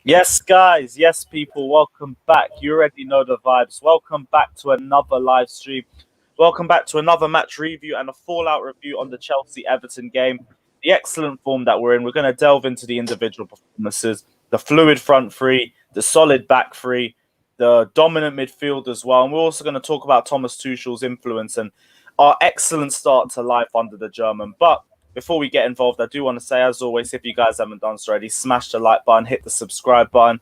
Yes, guys. Yes, people. Welcome back. You already know the vibes. Welcome back to another live stream. Welcome back to another match review and a fallout review on the Chelsea Everton game. The excellent form that we're in. We're going to delve into the individual performances, the fluid front three, the solid back three, the dominant midfield as well. And we're also going to talk about Thomas Tuchel's influence and our excellent start to life under the German. But before we get involved, I do want to say, as always, if you guys haven't done so already, smash the like button, hit the subscribe button,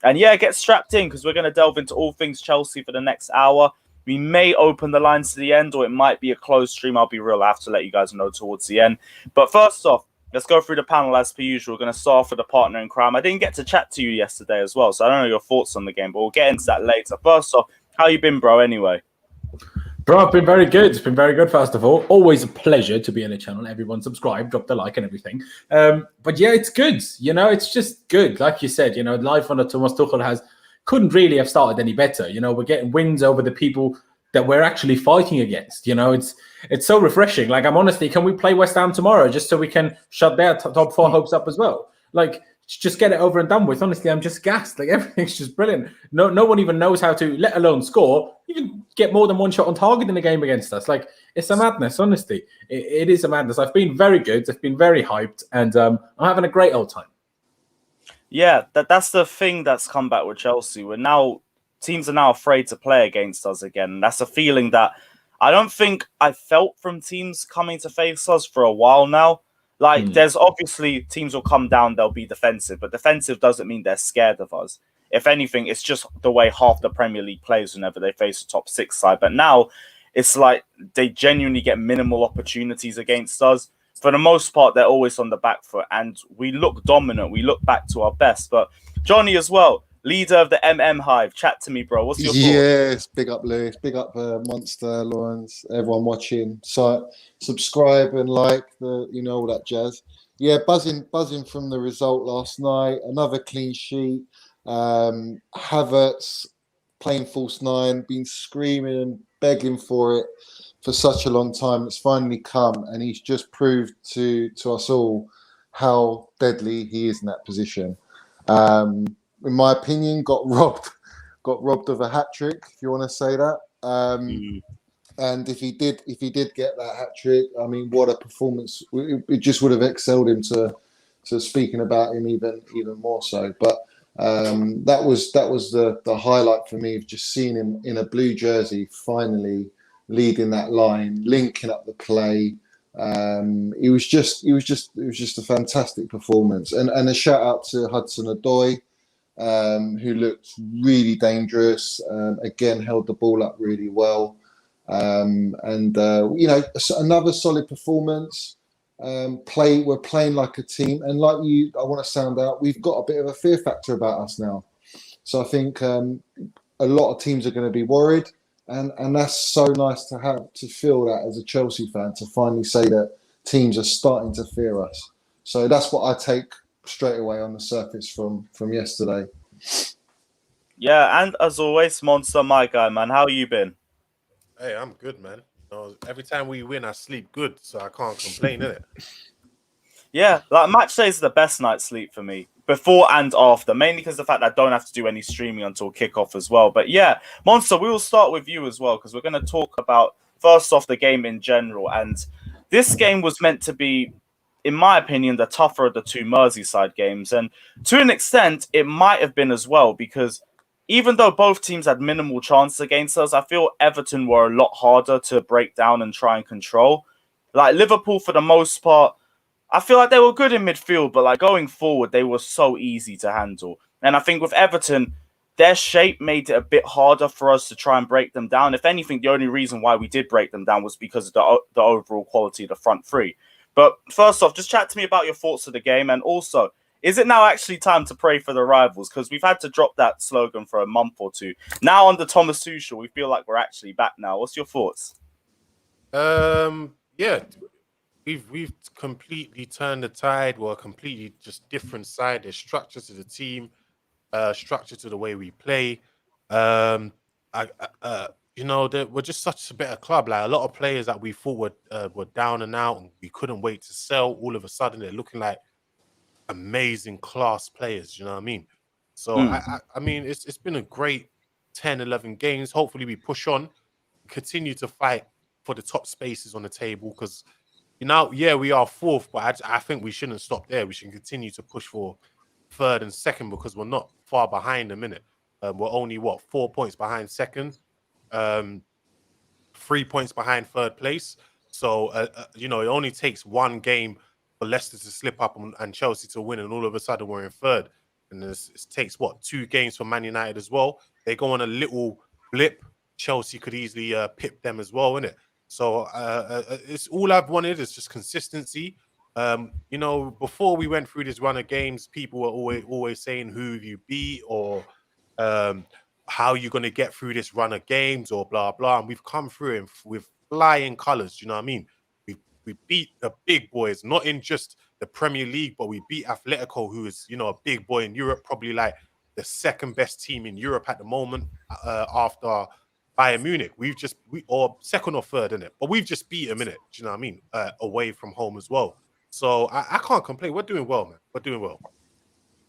and yeah, get strapped in because we're going to delve into all things Chelsea for the next hour. We may open the lines to the end, or it might be a closed stream. I'll be real. I have to let you guys know towards the end. But first off, let's go through the panel as per usual. We're going to start off with the partner in crime. I didn't get to chat to you yesterday as well, so I don't know your thoughts on the game, but we'll get into that later. First off, how you been, bro, anyway? Bro, I've been very good. It's been very good, first of all. Always a pleasure to be on the channel. Everyone subscribe, drop the like and everything. But yeah, it's good. It's just good. Like you said, life under Thomas Tuchel couldn't really have started any better. We're getting wins over the people that we're actually fighting against. It's so refreshing. Like, can we play West Ham tomorrow just so we can shut their top four hopes up as well? Like, just get it over and done with. Honestly, I'm just gassed. Like, everything's just brilliant. No one even knows how to, let alone score, even get more than one shot on target in a game against us. Like, it's a madness, honestly. It is a madness. I've been very good. I've been very hyped, and I'm having a great old time. Yeah, that's the thing that's come back with Chelsea. Teams are now afraid to play against us again. That's a feeling that I don't think I felt from teams coming to face us for a while now. Like, there's obviously teams will come down, they'll be defensive, but defensive doesn't mean they're scared of us. If anything, it's just the way half the Premier League plays whenever they face a top six side. But now it's like they genuinely get minimal opportunities against us. For the most part, they're always on the back foot, and we look dominant. We look back to our best. But Johnny as well, leader of the Hive. Chat to me, bro. What's your thoughts? Yes, big up Lewis, big up Monster, Lawrence, everyone watching. So subscribe and like all that jazz. Yeah, buzzing from the result last night. Another clean sheet. Havertz playing false nine, been screaming and begging for it for such a long time. It's finally come, and he's just proved to us all how deadly he is in that position. In my opinion, got robbed of a hat trick, if you want to say that. And if he did get that hat trick, I mean, what a performance! It just would have excelled him to speaking about him even more so. But that was the highlight for me of just seeing him in a blue jersey, finally leading that line, linking up the play. It was just a fantastic performance, and a shout out to Hudson-Odoi. Who looked really dangerous, again held the ball up really well, another solid performance. We're playing like a team, and I want to sound out, we've got a bit of a fear factor about us now, so I think a lot of teams are going to be worried, and that's so nice to feel that as a Chelsea fan, to finally say that teams are starting to fear us. So that's what I take straight away on the surface from yesterday. Yeah, and as always, Monster, my guy, man. How you been? Hey, I'm good, man. Every time we win, I sleep good, so I can't complain, innit? Yeah, like match day is the best night's sleep for me, before and after, mainly because of the fact that I don't have to do any streaming until kickoff as well. But yeah, Monster, we will start with you as well, because we're going to talk about, first off, the game in general. And this game was meant to be, in my opinion, the tougher of the two Merseyside games. And to an extent, it might have been as well, because even though both teams had minimal chances against us, I feel Everton were a lot harder to break down and try and control. Like, Liverpool, for the most part, I feel like they were good in midfield, but like going forward, they were so easy to handle. And I think with Everton, their shape made it a bit harder for us to try and break them down. If anything, the only reason why we did break them down was because of the overall quality of the front three. But first off, just chat to me about your thoughts of the game. And also, is it now actually time to pray for the rivals? Because we've had to drop that slogan for a month or two. Now under Thomas Tuchel, we feel like we're actually back now. What's your thoughts? Yeah, we've completely turned the tide. We're a completely just different side. There's structure to the team, structure to the way we play. We're just such a better club. Like, a lot of players that we thought were down and out, and we couldn't wait to sell. All of a sudden, they're looking like amazing class players. You know what I mean? So I mean, it's been a great 10, 11 games. Hopefully, we push on, continue to fight for the top spaces on the table because. Yeah, we are fourth, but I think we shouldn't stop there. We should continue to push for third and second because we're not far behind them, innit? We're only, 4 points behind second, 3 points behind third place. So, it only takes one game for Leicester to slip up and Chelsea to win, and all of a sudden we're in third. And it takes, 2 games for Man United as well. They go on a little blip. Chelsea could easily pip them as well, innit? So it's all I've wanted is just consistency. Before we went through this run of games, people were always saying who you beat or how you're going to get through this run of games or blah, blah. And we've come through with flying colours. Do you know what I mean? We beat the big boys, not in just the Premier League, but we beat Atletico, who is, a big boy in Europe, probably like the second best team in Europe at the moment after Bayern Munich. Or second or third, innit? But we've just beat them, innit? Do you know what I mean? Away from home as well. So I can't complain. We're doing well, man. We're doing well.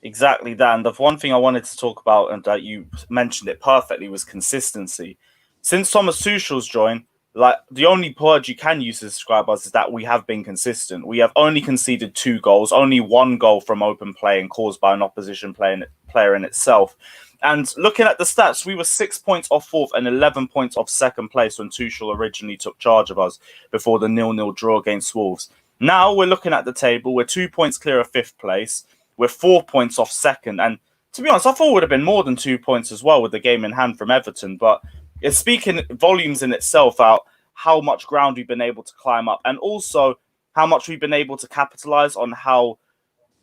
Exactly that. And the one thing I wanted to talk about, and that you mentioned it perfectly, was consistency. Since Thomas Tuchel's joined, like the only word you can use to describe us is that we have been consistent. We have only conceded 2 goals, only 1 goal from open play and caused by an opposition player in itself. And looking at the stats, we were 6 points off fourth and 11 points off second place when Tuchel originally took charge of us before the 0-0 draw against Wolves. Now we're looking at the table. We're 2 points clear of fifth place. We're 4 points off second. And to be honest, I thought it would have been more than 2 points as well with the game in hand from Everton. But it's speaking volumes in itself out how much ground we've been able to climb up and also how much we've been able to capitalize on how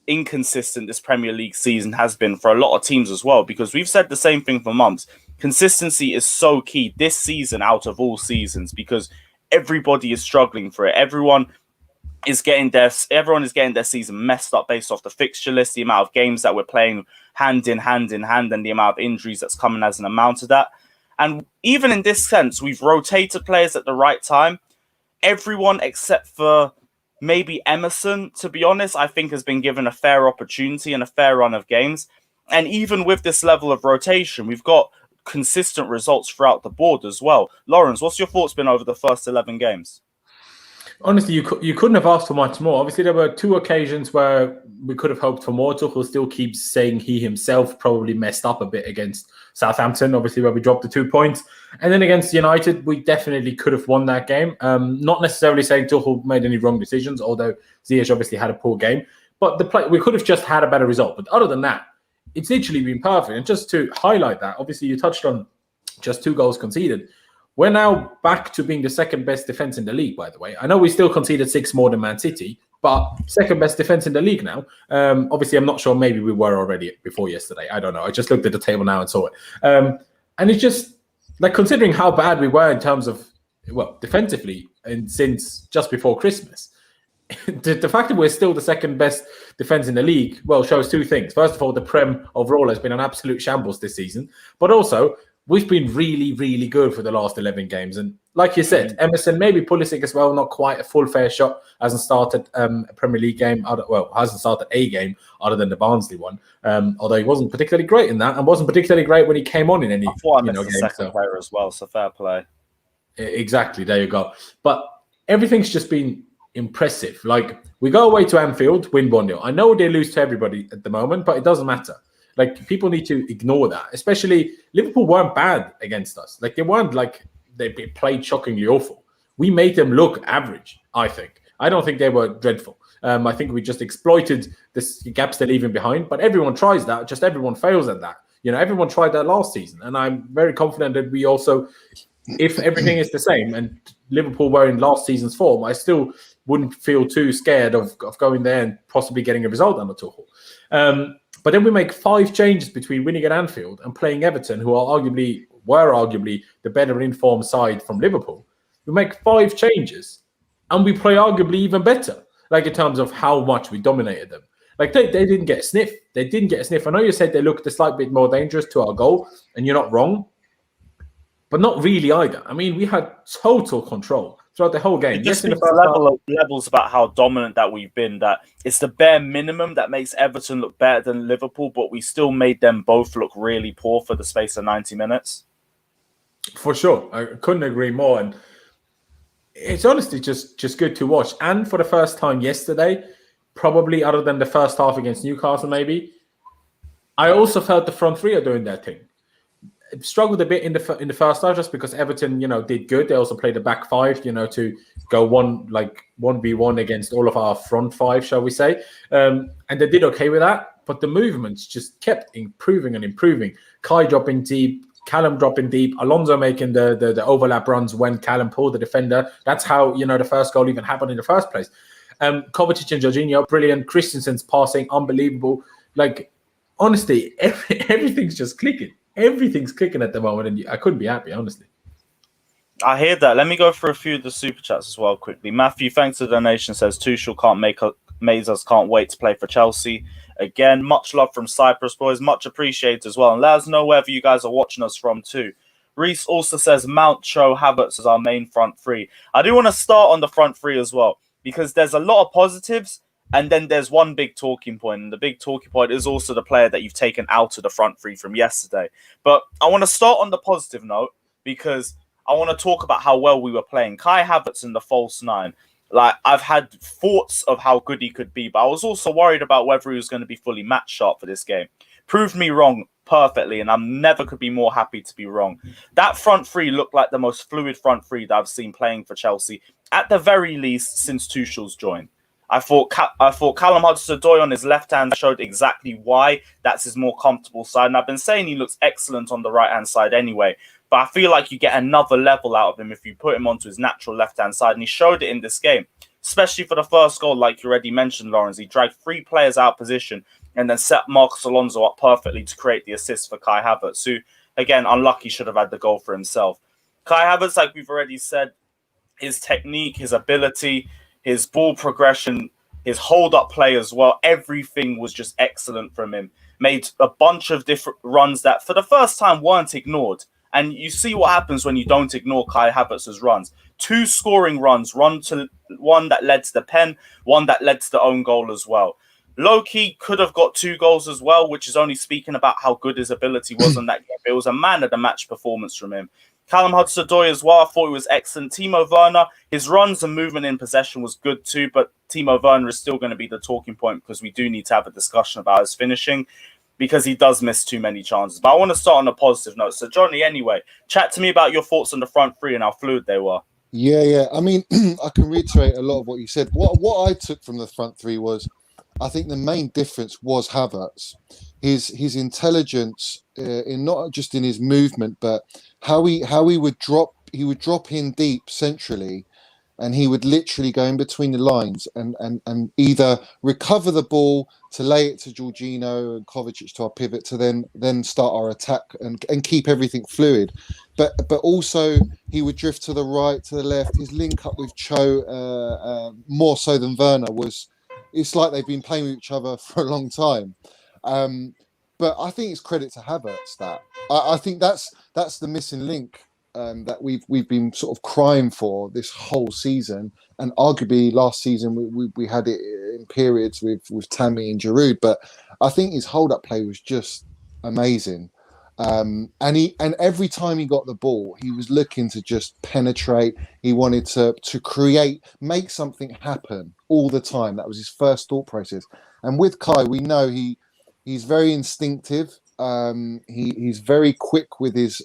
inconsistent this Premier League season has been for a lot of teams as well, because we've said the same thing for months. Consistency is so key this season out of all seasons because everybody is struggling for it. Everyone is getting their season messed up based off the fixture list, the amount of games that we're playing hand in hand, and the amount of injuries that's coming as an amount of that. And even in this sense, we've rotated players at the right time. Everyone except for maybe Emerson, to be honest, I think has been given a fair opportunity and a fair run of games. And even with this level of rotation, we've got consistent results throughout the board as well. Lawrence, what's your thoughts been over the first 11 games? Honestly, you couldn't have asked for much more. Obviously, there were 2 occasions where we could have hoped for more. Tuchel still keeps saying he himself probably messed up a bit against Southampton, obviously, where we dropped the 2 points. And then against United, we definitely could have won that game. Not necessarily saying Tuchel made any wrong decisions, although Ziyech obviously had a poor game. But we could have just had a better result. But other than that, it's literally been perfect. And just to highlight that, obviously, you touched on just 2 goals conceded. We're now back to being the second best defense in the league, by the way. I know we still conceded 6 more than Man City, but second best defense in the league now. Obviously, I'm not sure. Maybe we were already before yesterday. I don't know. I just looked at the table now and saw it. And it's just like considering how bad we were in terms of, defensively and since just before Christmas. The fact that we're still the second best defense in the league, shows 2 things. First of all, the Prem overall has been an absolute shambles this season, but also we've been really, really good for the last 11 games. And like you said, Emerson, maybe Pulisic as well, not quite a full fair shot. Hasn't started a Premier League game. Hasn't started a game other than the Barnsley one. Although he wasn't particularly great in that and wasn't particularly great when he came on in any game. Second player as well, so fair play. Exactly, there you go. But everything's just been impressive. Like, we go away to Anfield, win 1-0. I know they lose to everybody at the moment, but it doesn't matter. Like, people need to ignore that. Especially Liverpool weren't bad against us. Like, they weren't like they played shockingly awful. We made them look average, I think. I don't think they were dreadful. I think we just exploited the gaps they're leaving behind. But everyone tries that. Just everyone fails at that. Everyone tried that last season. And I'm very confident that we also, if everything is the same and Liverpool were in last season's form, I still wouldn't feel too scared of going there and possibly getting a result under Tuchel. But then we make 5 changes between winning at Anfield and playing Everton, who were arguably the better informed side from Liverpool. We make 5 changes and we play arguably even better, like in terms of how much we dominated them. Like they didn't get a sniff. They didn't get a sniff. I know you said they looked a slight bit more dangerous to our goal, and you're not wrong, but not really either. I mean, we had total control throughout the whole game. It just In the speaks first half, levels about how dominant that we've been. That it's the bare minimum that makes Everton look better than Liverpool, but we still made them both look really poor for the space of 90 minutes. for sure, I couldn't agree more. And it's honestly just good to watch. And for the first time yesterday, probably other than the first half against Newcastle, maybe, I also felt the front three are doing their thing. Struggled a bit in the first half just because Everton, did good. They also played a back five, to go 1v1 against all of our front five, shall we say. And they did okay with that. But the movements just kept improving and improving. Kai dropping deep, Callum dropping deep, Alonso making the overlap runs when Callum pulled the defender. That's how, the first goal even happened in the first place. Kovacic and Jorginho, brilliant. Christensen's passing, unbelievable. Like, honestly, everything's just clicking. Everything's clicking at the moment, and I couldn't be happy, honestly. I hear that. Let me go through a few of the super chats as well quickly. Matthew, thanks for the donation, says Tuchel can't wait to play for Chelsea. Again, much love from Cyprus, boys. Much appreciated as well. And let us know wherever you guys are watching us from too. Reese also says Mount, Cho, Havertz as our main front three. I do want to start on the front three as well, because there's a lot of positives, and then there's one big talking point. And the big talking point is also the player that you've taken out of the front three from yesterday. But I want to start on the positive note, because I want to talk about how well we were playing. Kai Havertz in the false nine. Like, I've had thoughts of how good he could be, but I was also worried about whether he was going to be fully match sharp for this game. Proved me wrong perfectly, and I never could be more happy to be wrong. That front three looked like the most fluid front three that I've seen playing for Chelsea, at the very least, since Tuchel's joined. I thought Callum Hudson-Odoi on his left hand showed exactly why that's his more comfortable side, and I've been saying he looks excellent on the right hand side anyway. But I feel like you get another level out of him if you put him onto his natural left-hand side. And he showed it in this game, especially for the first goal, like you already mentioned, Lawrence. He dragged three players out of position and then set Marcos Alonso up perfectly to create the assist for Kai Havertz, who, again, unlucky, should have had the goal for himself. Kai Havertz, like we've already said, his technique, his ability, his ball progression, his hold-up play as well, everything was just excellent from him. Made a bunch of different runs that, for the first time, weren't ignored. And you see what happens when you don't ignore Kai Havertz's runs. 2 scoring runs, one that led to the pen, one that led to the own goal as well. Low-key could have got 2 goals as well, which is only speaking about how good his ability was in that game. It was a man-of-the-match performance from him. Callum Hudson-Odoi as well, I thought it was excellent. Timo Werner, his runs and movement in possession was good too, but Timo Werner is still going to be the talking point because we do need to have a discussion about his finishing, because he does miss too many chances. But I want to start on a positive note. So, Johnny, anyway, chat to me about your thoughts on the front three and how fluid they were. Yeah. I mean, I can reiterate a lot of what you said. What I took from the front three was, I think the main difference was Havertz. His intelligence, in not just in his movement, but how he would drop in deep centrally, and he would literally go in between the lines and either recover the ball to lay it to Jorginho and Kovacic to our pivot to then start our attack and keep everything fluid. But also he would drift to the right, to the left. His link up with Cho, more so than Werner, it's like they've been playing with each other for a long time. But I think it's credit to Havertz that I think that's the missing link that we've been sort of crying for this whole season, and arguably last season we had it in periods with Tammy and Giroud, but I think his hold-up play was just amazing. And every time he got the ball, he was looking to just penetrate. He wanted to create, make something happen all the time. That was his first thought process. And with Kai, we know he's very instinctive. He's very quick with his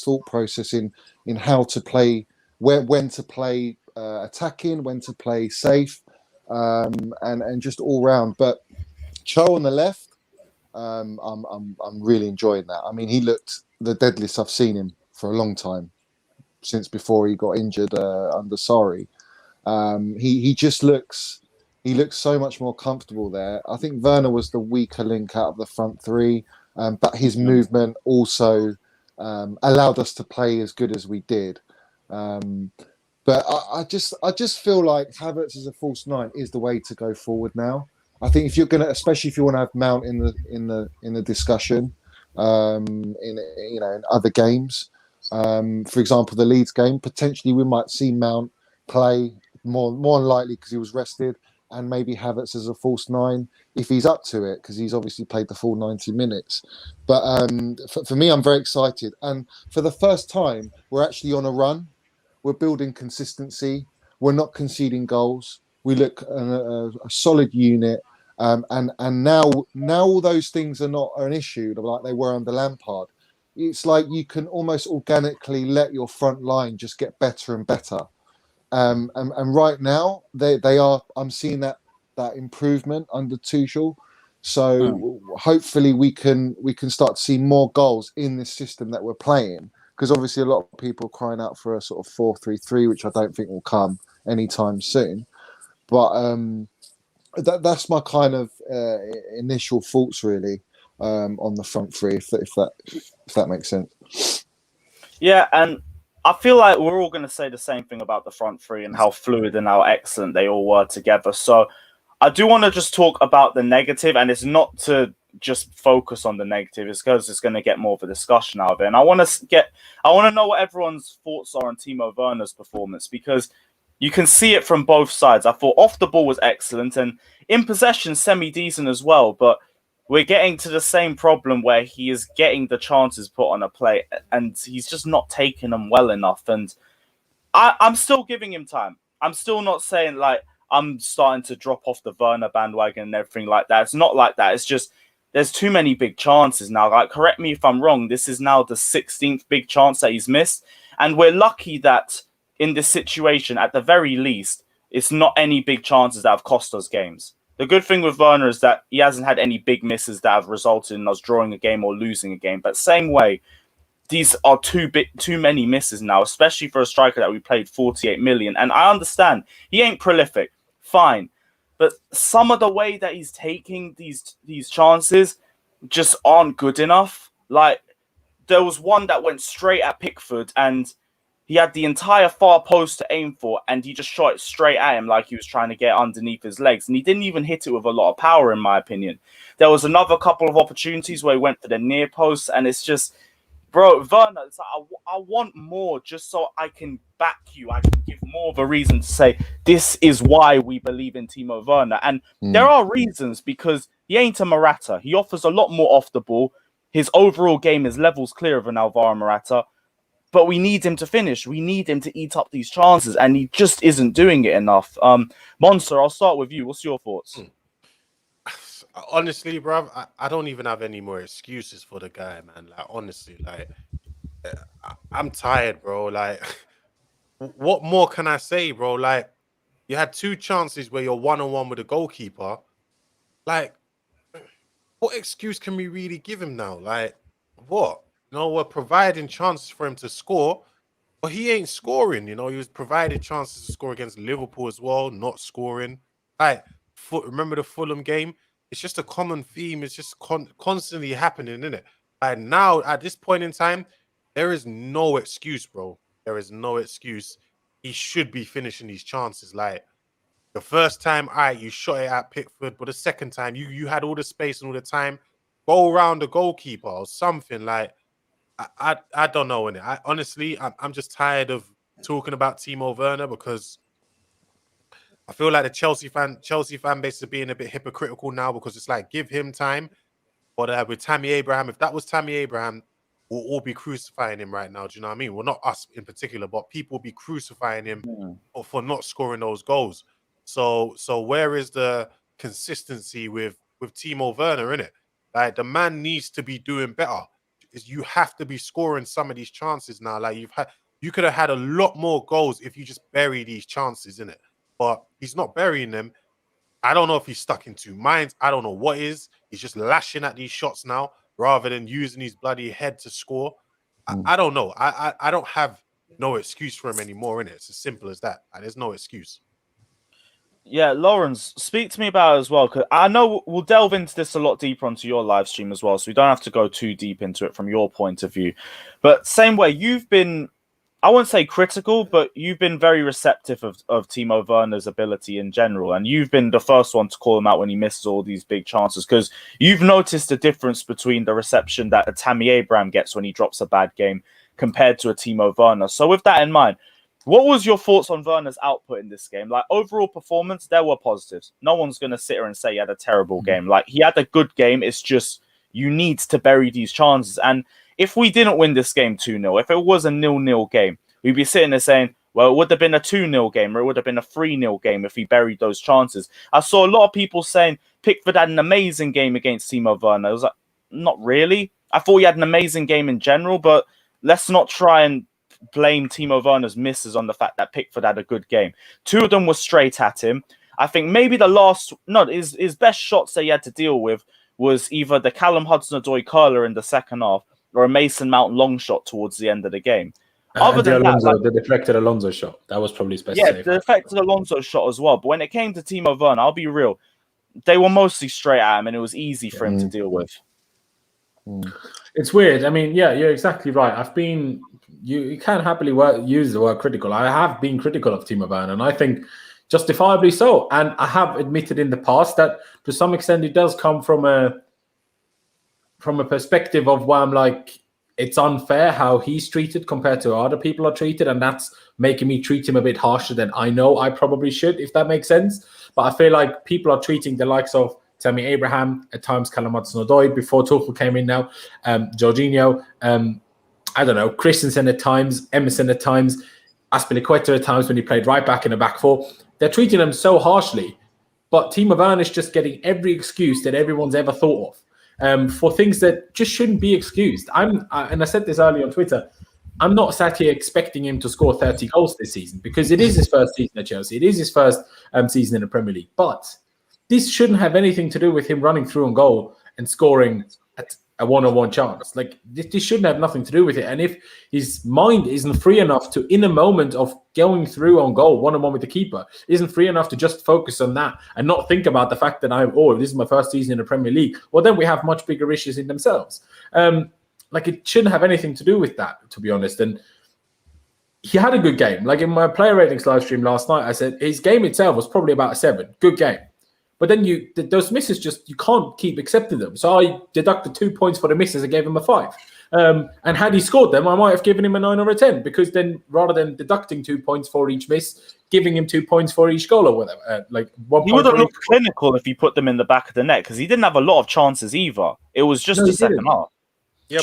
thought process in how to play, when to play attacking, when to play safe, and just all round. But Cho on the left, I'm really enjoying that. I mean, he looked the deadliest I've seen him for a long time, since before he got injured under Sarri. He just looks so much more comfortable there. I think Werner was the weaker link out of the front three, but his movement also allowed us to play as good as we did. But I just feel like Havertz as a false nine is the way to go forward now. I think if you're gonna, especially if you want to have Mount in the discussion, in other games, For example, the Leeds game, potentially we might see Mount play more than likely because he was rested, and maybe Havertz as a false nine if he's up to it, because he's obviously played the full 90 minutes. But for me, I'm very excited. And for the first time, we're actually on a run. We're building consistency. We're not conceding goals. We look a solid unit. And now all those things are not an issue like they were under Lampard. It's like you can almost organically let your front line just get better and better. And right now they are. I'm seeing that improvement under Tuchel. So hopefully we can start to see more goals in this system that we're playing. Because obviously a lot of people are crying out for a sort of 4-3-3, which I don't think will come anytime soon. But that's my kind of initial thoughts really on the front three, if that makes sense. Yeah, and I feel like we're all going to say the same thing about the front three and how fluid and how excellent they all were together. So I do want to just talk about the negative, and it's not to just focus on the negative. It's because it's going to get more of a discussion out of it. And I want to know what everyone's thoughts are on Timo Werner's performance, because you can see it from both sides. I thought off the ball was excellent, and in possession semi-decent as well, but we're getting to the same problem where he is getting the chances put on a plate and he's just not taking them well enough. And I'm still giving him time. I'm still not saying like I'm starting to drop off the Werner bandwagon and everything like that. It's not like that. It's just there's too many big chances now. Like, correct me if I'm wrong. This is now the 16th big chance that he's missed. And we're lucky that in this situation, at the very least, it's not any big chances that have cost us games. The good thing with Werner is that he hasn't had any big misses that have resulted in us drawing a game or losing a game. But same way, these are too many misses now, especially for a striker that we paid 48 million. And I understand he ain't prolific, fine, but some of the way that he's taking these chances just aren't good enough. Like, there was one that went straight at Pickford, and he had the entire far post to aim for, and he just shot it straight at him like he was trying to get underneath his legs. And he didn't even hit it with a lot of power, in my opinion. There was another couple of opportunities where he went for the near post, and it's just, bro, Werner, it's like, I want more just so I can back you. I can give more of a reason to say, this is why we believe in Timo Werner. And there are reasons, because he ain't a Morata. He offers a lot more off the ball. His overall game is levels clear of an Alvaro Morata. But we need him to finish. We need him to eat up these chances, and he just isn't doing it enough. Monster, I'll start with you. What's your thoughts? Honestly, bruv, I don't even have any more excuses for the guy, man. Like, honestly, like, I'm tired, bro. Like, what more can I say, bro? Like, you had two chances where you're one-on-one with a goalkeeper. Like, what excuse can we really give him now? Like, what? You know, we're providing chances for him to score, but he ain't scoring. You know, he was providing chances to score against Liverpool as well, not scoring. Like, remember the Fulham game? It's just a common theme. It's just constantly happening, isn't it? And now, at this point in time, there is no excuse, bro. There is no excuse. He should be finishing these chances. Like, the first time, all right, you shot it at Pickford, but the second time, you had all the space and all the time. Go around the goalkeeper or something. Like, I don't know. Honestly, I'm just tired of talking about Timo Werner, because I feel like the Chelsea fan base is being a bit hypocritical now, because it's like, give him time. But with Tammy Abraham, if that was Tammy Abraham, we'll all be crucifying him right now. Do you know what I mean? Well, not us in particular, but people will be crucifying him for not scoring those goals. So where is the consistency with Timo Werner, in it? Like, the man needs to be doing better. You have to be scoring some of these chances now. Like, you could have had a lot more goals if you just bury these chances, in it. But he's not burying them. I don't know if he's stuck in two minds. I don't know what is. He's just lashing at these shots now rather than using his bloody head to score. I don't know. I don't have no excuse for him anymore, innit? It's as simple as that. There's no excuse. Yeah, Lawrence, speak to me about it as well, because I know we'll delve into this a lot deeper onto your live stream as well, so we don't have to go too deep into it from your point of view. But same way, you've been, I won't say critical, but you've been very receptive of Timo Werner's ability in general, and you've been the first one to call him out when he misses all these big chances, because you've noticed the difference between the reception that a Tammy Abraham gets when he drops a bad game compared to a Timo Werner. So with that in mind, what was your thoughts on Werner's output in this game? Like, overall performance, there were positives. No one's going to sit here and say he had a terrible game. Like, he had a good game. It's just you need to bury these chances. And if we didn't win this game 2-0, if it was a 0-0 game, we'd be sitting there saying, well, it would have been a 2-0 game or it would have been a 3-0 game if he buried those chances. I saw a lot of people saying Pickford had an amazing game against Timo Werner. I was like, not really. I thought he had an amazing game in general, but let's not try and blame Timo Werner's misses on the fact that Pickford had a good game. 2 of them were straight at him. I think maybe his best shots that he had to deal with was either the Callum Hudson-Odoi curler in the second half or a Mason Mount long shot towards the end of the game. Other than the deflected Alonso shot, that was probably his best save. The deflected Alonso shot as well. But when it came to Timo Werner, I'll be real, they were mostly straight at him and it was easy for him to deal with. It's weird. I mean, yeah, you're exactly right. You can happily use the word critical. I have been critical of Timo Werner, and I think justifiably so. And I have admitted in the past that to some extent it does come from a perspective of where I'm like, it's unfair how he's treated compared to how other people are treated, and that's making me treat him a bit harsher than I know I probably should, if that makes sense. But I feel like people are treating the likes of Tammy Abraham, at times Callum Hudson-Odoi, before Tuchel came in now, Jorginho, I don't know, Christensen at times, Emerson at times, Azpilicueta at times when he played right back in the back four. They're treating them so harshly, but Timo Werner is just getting every excuse that everyone's ever thought of for things that just shouldn't be excused. And I said this earlier on Twitter, I'm not sat here expecting him to score 30 goals this season because it is his first season at Chelsea. It is his first season in the Premier League. But this shouldn't have anything to do with him running through on goal and scoring at a one-on-one chance. Like, this shouldn't have nothing to do with it. And if his mind isn't free enough to, in a moment of going through on goal, one-on-one with the keeper, isn't free enough to just focus on that and not think about the fact that this is my first season in the Premier League, well, then we have much bigger issues in themselves. Like, it shouldn't have anything to do with that, to be honest. And he had a good game. Like, in my player ratings live stream last night, I said his game itself was probably about a 7. Good game. But then those misses, you can't keep accepting them. So I deducted 2 points for the misses and gave him a 5. And had he scored them, I might have given him a 9 or a 10, because then rather than deducting 2 points for each miss, giving him 2 points for each goal or whatever. He would have looked clinical if he put them in the back of the net, because he didn't have a lot of chances either. It was just the second half. Yeah,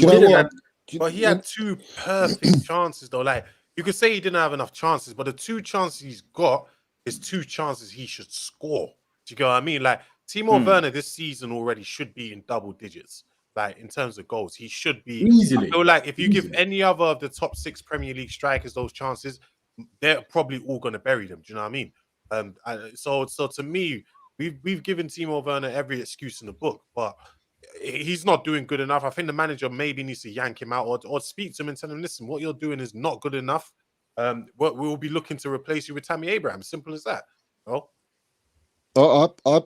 but he had 2 perfect chances though. Like, you could say he didn't have enough chances, but the 2 chances he's got is 2 chances he should score. Do you get what I mean? Like, Timo Werner this season already should be in double digits. Like, in terms of goals, he should be easily. I feel like if you give any other of the top 6 Premier League strikers those chances, they're probably all going to bury them. Do you know what I mean? So to me, we've given Timo Werner every excuse in the book, but he's not doing good enough. I think the manager maybe needs to yank him out or speak to him and tell him, listen, what you're doing is not good enough. We'll be looking to replace you with Tammy Abraham. Simple as that. Oh.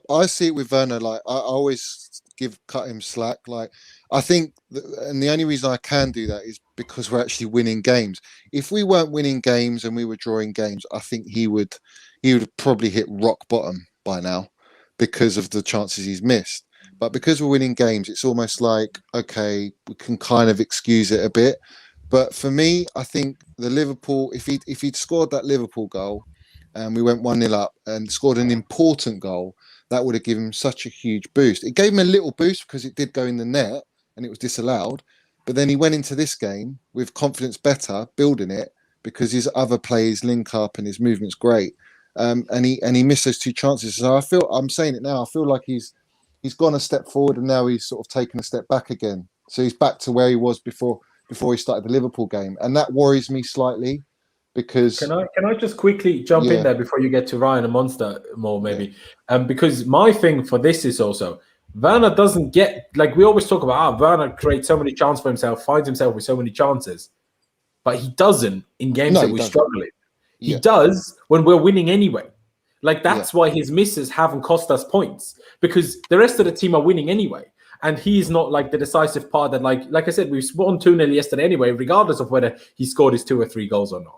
I see it with Werner. Like, I always cut him slack. Like, I think, and the only reason I can do that is because we're actually winning games. If we weren't winning games and we were drawing games, I think he would probably hit rock bottom by now because of the chances he's missed. But because we're winning games, it's almost like, okay, we can kind of excuse it a bit. But for me, I think the Liverpool, if he'd scored that Liverpool goal, and we went 1-0 up and scored an important goal, that would have given him such a huge boost. It gave him a little boost because it did go in the net and it was disallowed. But then he went into this game with confidence better, building it, because his other plays link up and his movement's great. And he missed those 2 chances. So I'm saying it now, I feel like he's gone a step forward and now he's sort of taken a step back again. So he's back to where he was before he started the Liverpool game. And that worries me slightly. Because can I just quickly jump in there before you get to Ryan and Monster more maybe? Because my thing for this is also Werner doesn't get, like we always talk about, Werner creates so many chances for himself, finds himself with so many chances, but he doesn't in games that we're struggling. He does when we're winning anyway. Like, that's why his misses haven't cost us points, because the rest of the team are winning anyway. And he's not like the decisive part that, like I said, we won 2-0 yesterday anyway, regardless of whether he scored his 2 or 3 goals or not.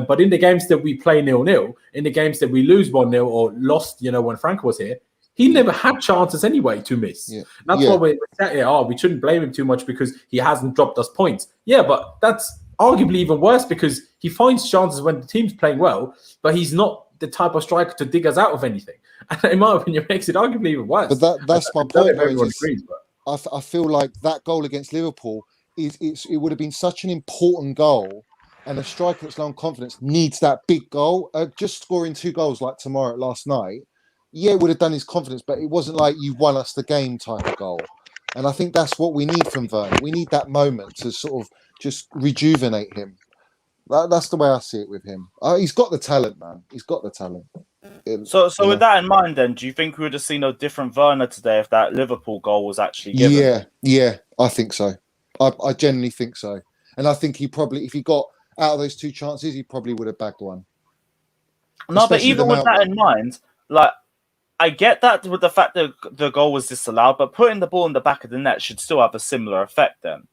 But in the games that we play 0-0, in the games that we lose 1-0 or lost, when Frank was here, he never had chances anyway to miss. That's why we're sat here, we shouldn't blame him too much because he hasn't dropped us points. Yeah, but that's arguably even worse because he finds chances when the team's playing well, but he's not the type of striker to dig us out of anything. And in my opinion, it makes it arguably even worse. But that's my I don't know point, if everyone Moses. agrees, but I feel like that goal against Liverpool it would have been such an important goal, and a striker that's low on confidence needs that big goal. Just scoring 2 goals like tomorrow last night, yeah, it would have done his confidence, but it wasn't like you won us the game type of goal. And I think that's what we need from Werner. We need that moment to sort of just rejuvenate him. That's the way I see it with him. He's got the talent, man. He's got the talent. So with that in mind, then, do you think we would have seen a different Werner today if that Liverpool goal was actually given? Yeah, I think so. I genuinely think so. And I think he probably, if he got out of those 2 chances, he probably would have bagged one. No, but Especially even the with that in mind, like, I get that with the fact that the goal was disallowed, but putting the ball in the back of the net should still have a similar effect then,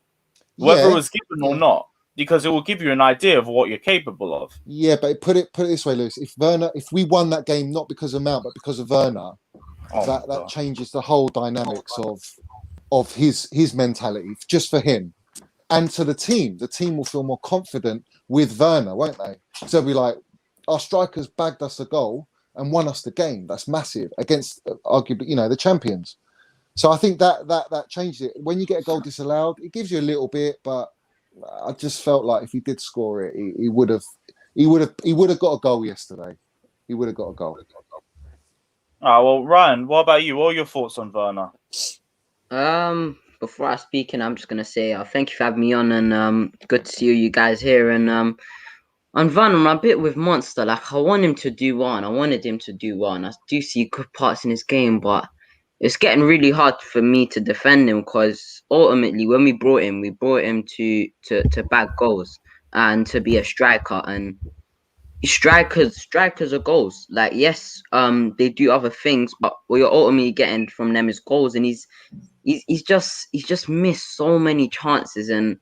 whether it was given or not, because it will give you an idea of what you're capable of. Yeah, but put it this way, Lewis. If we won that game not because of Mount but because of Werner, that changes the whole dynamics of his mentality just for him and to the team. The team will feel more confident with Werner, won't they? So they'll be like, our strikers bagged us a goal and won us the game. That's massive against arguably, the champions. So I think that changed it. When you get a goal disallowed, it gives you a little bit, but I just felt like if he did score it, he would have got a goal yesterday. He would have got a goal. Well, Ryan, what about you? What are your thoughts on Werner? Before I speak, and I'm just gonna say thank you for having me on, and good to see you guys here. And on Werner, I'm a bit with Monster. Like, I want him to do well, and I wanted him to do well, and I do see good parts in his game, but it's getting really hard for me to defend him because ultimately, when we brought him to bag goals and to be a striker. And strikers are goals. Like, yes, they do other things, but what you're ultimately getting from them is goals. And he's just missed so many chances, and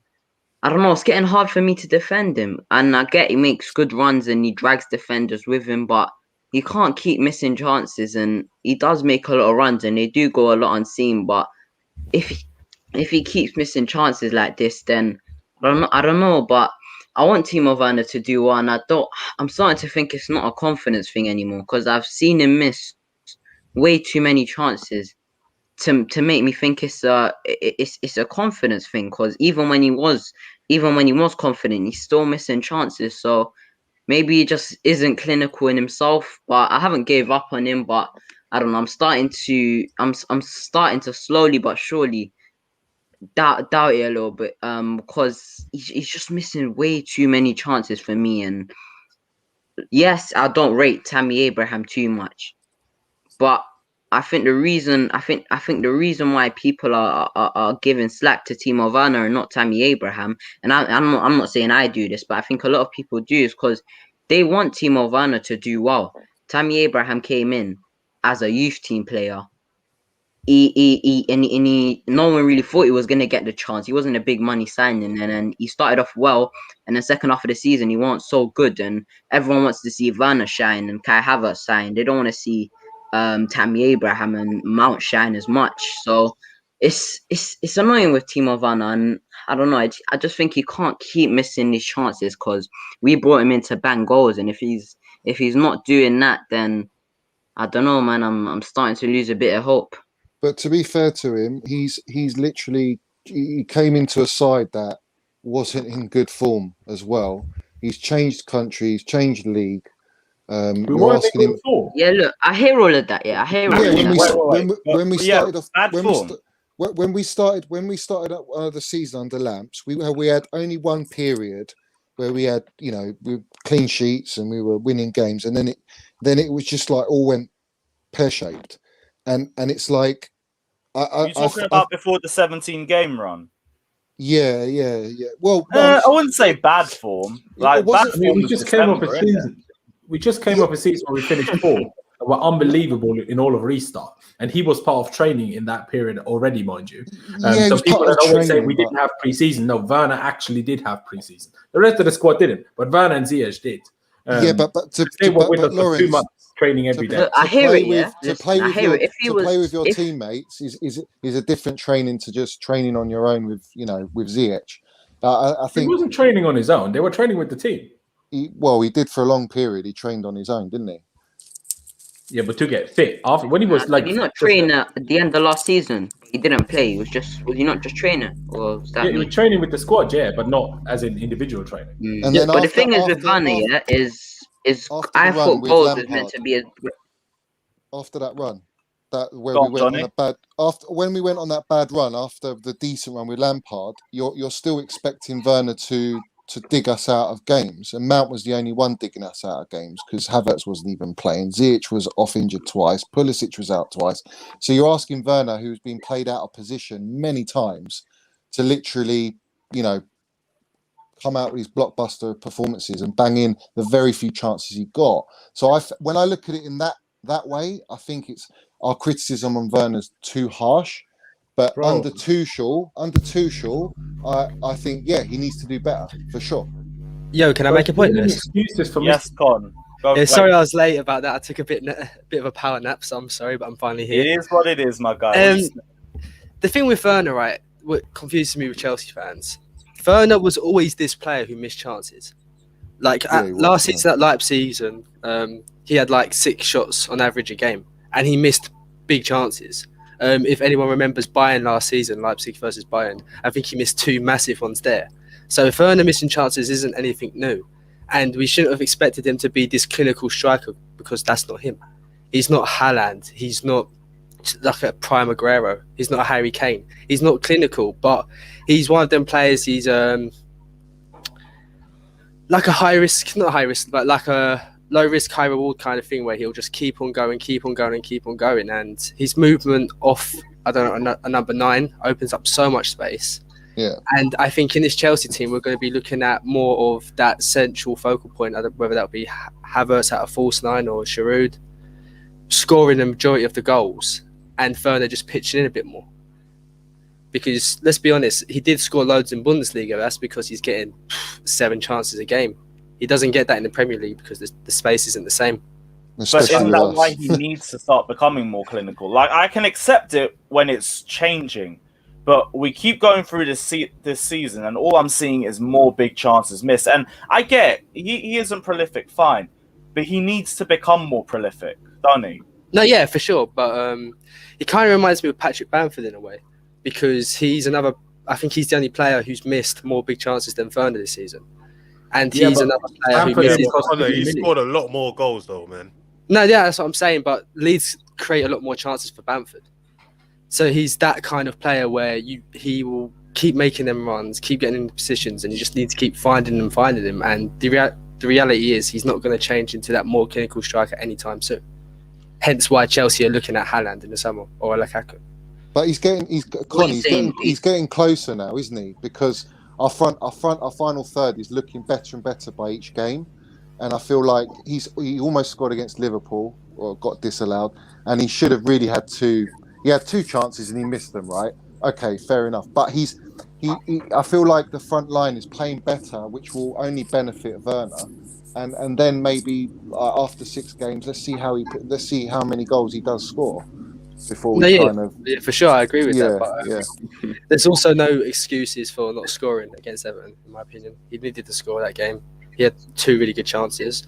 I don't know, it's getting hard for me to defend him. And I get he makes good runs and he drags defenders with him, but he can't keep missing chances, and he does make a lot of runs and they do go a lot unseen. But if he keeps missing chances like this, then I don't know. But I want Timo Werner to do well, and I'm starting to think it's not a confidence thing anymore because I've seen him miss way too many chances to make me think it's a confidence thing. Because even when he was confident, he's still missing chances. So maybe he just isn't clinical in himself. But I haven't gave up on him. But I don't know. I'm starting to slowly but surely doubt it a little bit. Because he's just missing way too many chances for me. And yes, I don't rate Tammy Abraham too much, but I think the reason why people are giving slack to Timo Werner and not Tammy Abraham, and I'm not saying I do this, but I think a lot of people do, is because they want Timo Werner to do well. Tammy Abraham came in as a youth team player. No one really thought he was gonna get the chance. He wasn't a big money signing, and he started off well, and the second half of the season he wasn't so good, and everyone wants to see Werner shine and Kai Havertz shine. They don't want to see Tammy Abraham and Mount shine as much. So it's annoying with Timo Werner, and I don't know. I just think he can't keep missing these chances because we brought him in to bang goals, and if he's not doing that, then I don't know, man. I'm starting to lose a bit of hope. But to be fair to him, he came into a side that wasn't in good form as well. He's changed country, he's changed league. You're asking him. Yeah, look, I hear all of that. Yeah, I hear. When we started the season under Lamps, we had only one period where we had we clean sheets and we were winning games, and then it was just like all went pear shaped. And it's like, You're talking about before the 17 game run. Yeah. Well, I wouldn't say bad form. Like bad form. We just came off a season. We just came off a season where we finished fourth. And were unbelievable in all of restart, and he was part of training in that period already, mind you. Some people that always say we didn't have preseason. No, Werner actually did have preseason. The rest of the squad didn't, but Werner and Ziyech did. But they were with us for 2 months. Training every day. I hear it. Yeah, to play with your teammates is a different training to just training on your own with Ziyech. I He think wasn't training on his own. They were training with the team. he did for a long period. He trained on his own, didn't he? Yeah, but to get fit after when he was like, Did he not train at the end of last season? He didn't play. Was he not just training, or was that yeah, he me? was training with the squad, yeah, but not as in individual training. And then But the after- thing is with after- Werner, after- yeah, is after the I run thought with goals was Lampard. meant to be a After that run, that where Go we on, went Johnny. on a bad when we went on that bad run after the decent run with Lampard, you're still expecting Werner to dig us out of games, and Mount was the only one digging us out of games because Havertz wasn't even playing. Ziyech was off injured twice. Pulisic was out twice. So you're asking Werner, who's been played out of position many times, to literally, come out with these blockbuster performances and bang in the very few chances he got. So when I look at it in that way, I think it's our criticism on Werner's too harsh. But Bro. under Tuchel, I think he needs to do better for sure. Yo, can I make a point, Lewis? Excuses for Yes, Con. Go, Yeah, wait. sorry I was late about that. I took a bit of a power nap, so I'm sorry, but I'm finally It here. is what it is, my guy. The thing with Werner, right, what confuses me with Chelsea fans, Werner was always this player who missed chances. Like last season at Leipzig, he had like 6 shots on average a game, and he missed big chances. If anyone remembers Bayern last season, Leipzig versus Bayern, I think he missed 2 massive ones there. So Werner missing chances isn't anything new, and we shouldn't have expected him to be this clinical striker because that's not him. He's not Haaland. He's not like a prime Aguero. He's not a Harry Kane. He's not clinical, but he's one of them players. He's like a high risk, not high risk, but like a low risk, high reward kind of thing where he'll just keep on going. And his movement off, I don't know, a number 9 opens up so much space. Yeah. And I think in this Chelsea team, we're going to be looking at more of that central focal point, whether that be Havertz at a false 9 or Giroud, scoring the majority of the goals, and Werner just pitching in a bit more. Because let's be honest, he did score loads in Bundesliga. That's because he's getting 7 chances a game. He doesn't get that in the Premier League because the space isn't the same. But isn't that why he needs to start becoming more clinical? Like, I can accept it when it's changing, but we keep going through this season, and all I'm seeing is more big chances missed. And I get he isn't prolific, fine, but he needs to become more prolific, doesn't he? No, yeah, for sure. But he kind of reminds me of Patrick Bamford in a way, because he's another. I think he's the only player who's missed more big chances than Werner this season, and he's another player who misses. He scored a lot more goals, though, man. No, yeah, that's what I'm saying. But Leeds create a lot more chances for Bamford, so he's that kind of player where he will keep making them runs, keep getting into positions, and you just need to keep finding them. And the reality is, he's not going to change into that more clinical striker anytime soon. Hence why Chelsea are looking at Haaland in the summer or Lukaku. But he's getting closer now, isn't he? Because our final third is looking better and better by each game, and I feel like he almost scored against Liverpool or got disallowed, and he should have really had 2. He had 2 chances and he missed them. Right? Okay, fair enough. But I feel like the front line is playing better, which will only benefit Werner. And then maybe after 6 games, let's see how many goals he does score before we yeah, for sure, I agree with that. But there's also no excuses for not scoring against Everton, in my opinion. He needed to score that game. He had 2 really good chances,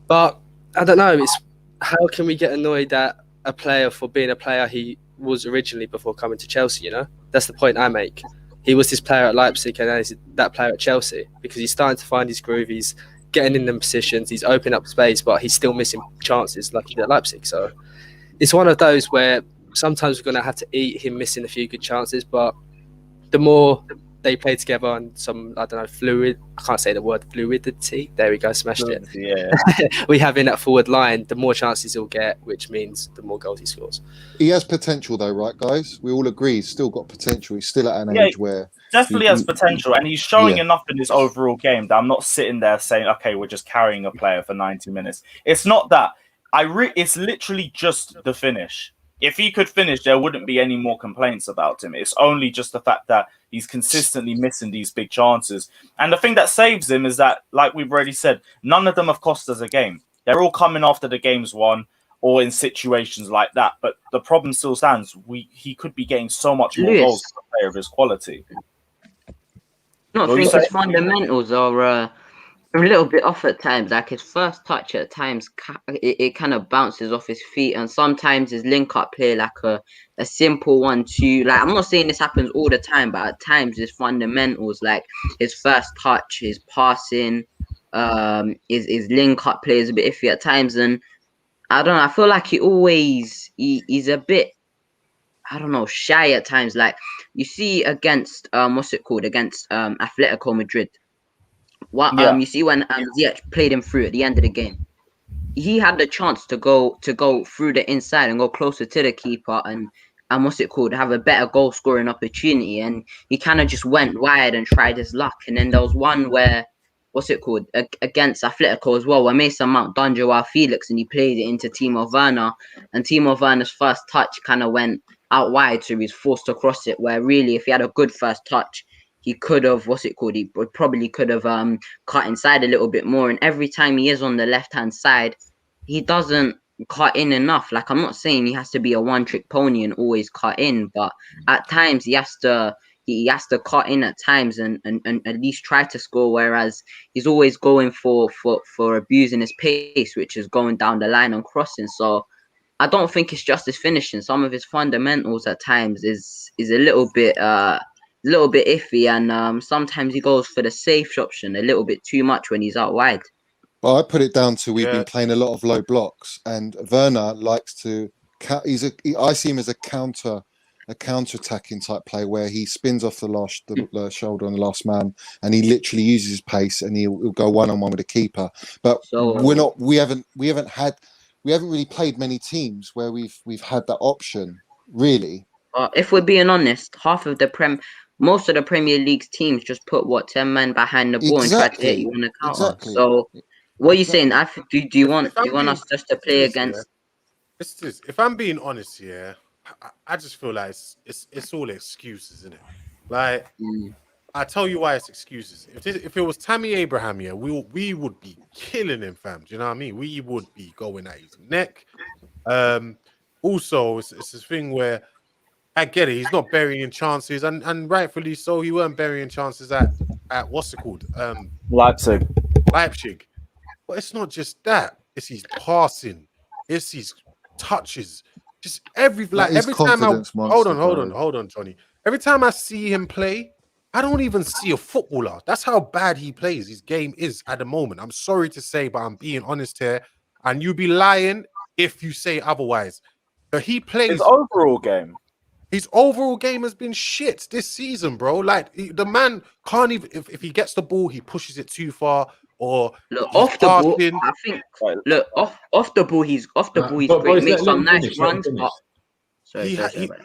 but I don't know. It's how can we get annoyed at a player for being a player he was originally before coming to Chelsea? You know, that's the point I make. He was this player at Leipzig, and now he's that player at Chelsea because he's starting to find his groove. He's getting in them positions, he's opening up space, but he's still missing chances like he did at Leipzig. So it's one of those where sometimes we're going to have to eat him missing a few good chances, but the more they play together and some, I don't know, I can't say the word fluidity. There we go, smashed it. Yeah. We have in that forward line, the more chances he'll get, which means the more goals he scores. He has potential though, right, guys? We all agree he's still got potential. He's still at an age where definitely has potential, and he's showing enough in his overall game that I'm not sitting there saying, okay, we're just carrying a player for 90 minutes. It's not that. It's literally just the finish. If he could finish, there wouldn't be any more complaints about him. It's only just the fact that he's consistently missing these big chances. And the thing that saves him is that, like we've already said, none of them have cost us a game. They're all coming after the game's won or in situations like that. But the problem still stands. He could be getting so much more goals for a player of his quality. not What you think say? his fundamentals are a little bit off at times. Like his first touch at times, it kind of bounces off his feet, and sometimes his link up play, like a simple 1-2. Like I'm not saying this happens all the time, but at times his fundamentals, like his first touch, his passing, his link up play is a bit iffy at times, and I don't know. I feel like he's a bit, I don't know, shy at times. Like you see against what's it called, against Atletico Madrid. What Yeah. you see when Ziyech played him through at the end of the game, he had the chance to go through the inside and go closer to the keeper and what's it called, have a better goal scoring opportunity, and he kind of just went wide and tried his luck. And then there was one where what's it called, against Atletico as well, where Mason Mount done Joao Felix and he played it into Timo Werner, and Timo Werner's first touch kind of went out wide, so he's forced to cross it. Where really, if he had a good first touch, he could have what's it called, he probably could have cut inside a little bit more. And every time he is on the left hand side, he doesn't cut in enough. Like I'm not saying he has to be a one trick pony and always cut in, but at times he has to cut in at times and at least try to score, whereas he's always going for abusing his pace, which is going down the line and crossing. So I don't think it's just his finishing. Some of his fundamentals at times is a little bit iffy, and sometimes he goes for the safe option a little bit too much when he's out wide. Well, I put it down to we've Yeah. been playing a lot of low blocks, and Werner likes to. I see him as a counter-attacking type player where he spins off the shoulder on the last man, and he literally uses his pace, and he'll go one-on-one with the keeper. But So we haven't really played many teams where we've had that option really. if we're being honest, most of the Premier League's teams just put 10 men behind the ball and try to hit you on the counter. Exactly. So what are you saying? Do you want If I'm us just to play being- against? If I'm being honest, yeah, I just feel like it's all excuses, isn't it? Like I tell you why it's excuses. If it was Tammy Abraham, yeah, we would be killing him, fam. Do you know what I mean? We would be going at his neck. Also, it's this thing where I get it. He's not burying chances, and rightfully so. He weren't burying chances at what's it called? Leipzig. But it's not just that. It's his passing. It's his touches. Just every time hold on, Johnny. Every time I see him play, I don't even see a footballer. That's how bad he plays. His game is at the moment. I'm sorry to say, but I'm being honest here, and you'd be lying if you say otherwise. But he plays. His overall game has been shit this season, bro. Like the man can't even if he gets the ball, he pushes it too far, or Look, off the ball, I think. Look, off the ball, he's great. Makes some nice runs, but sorry.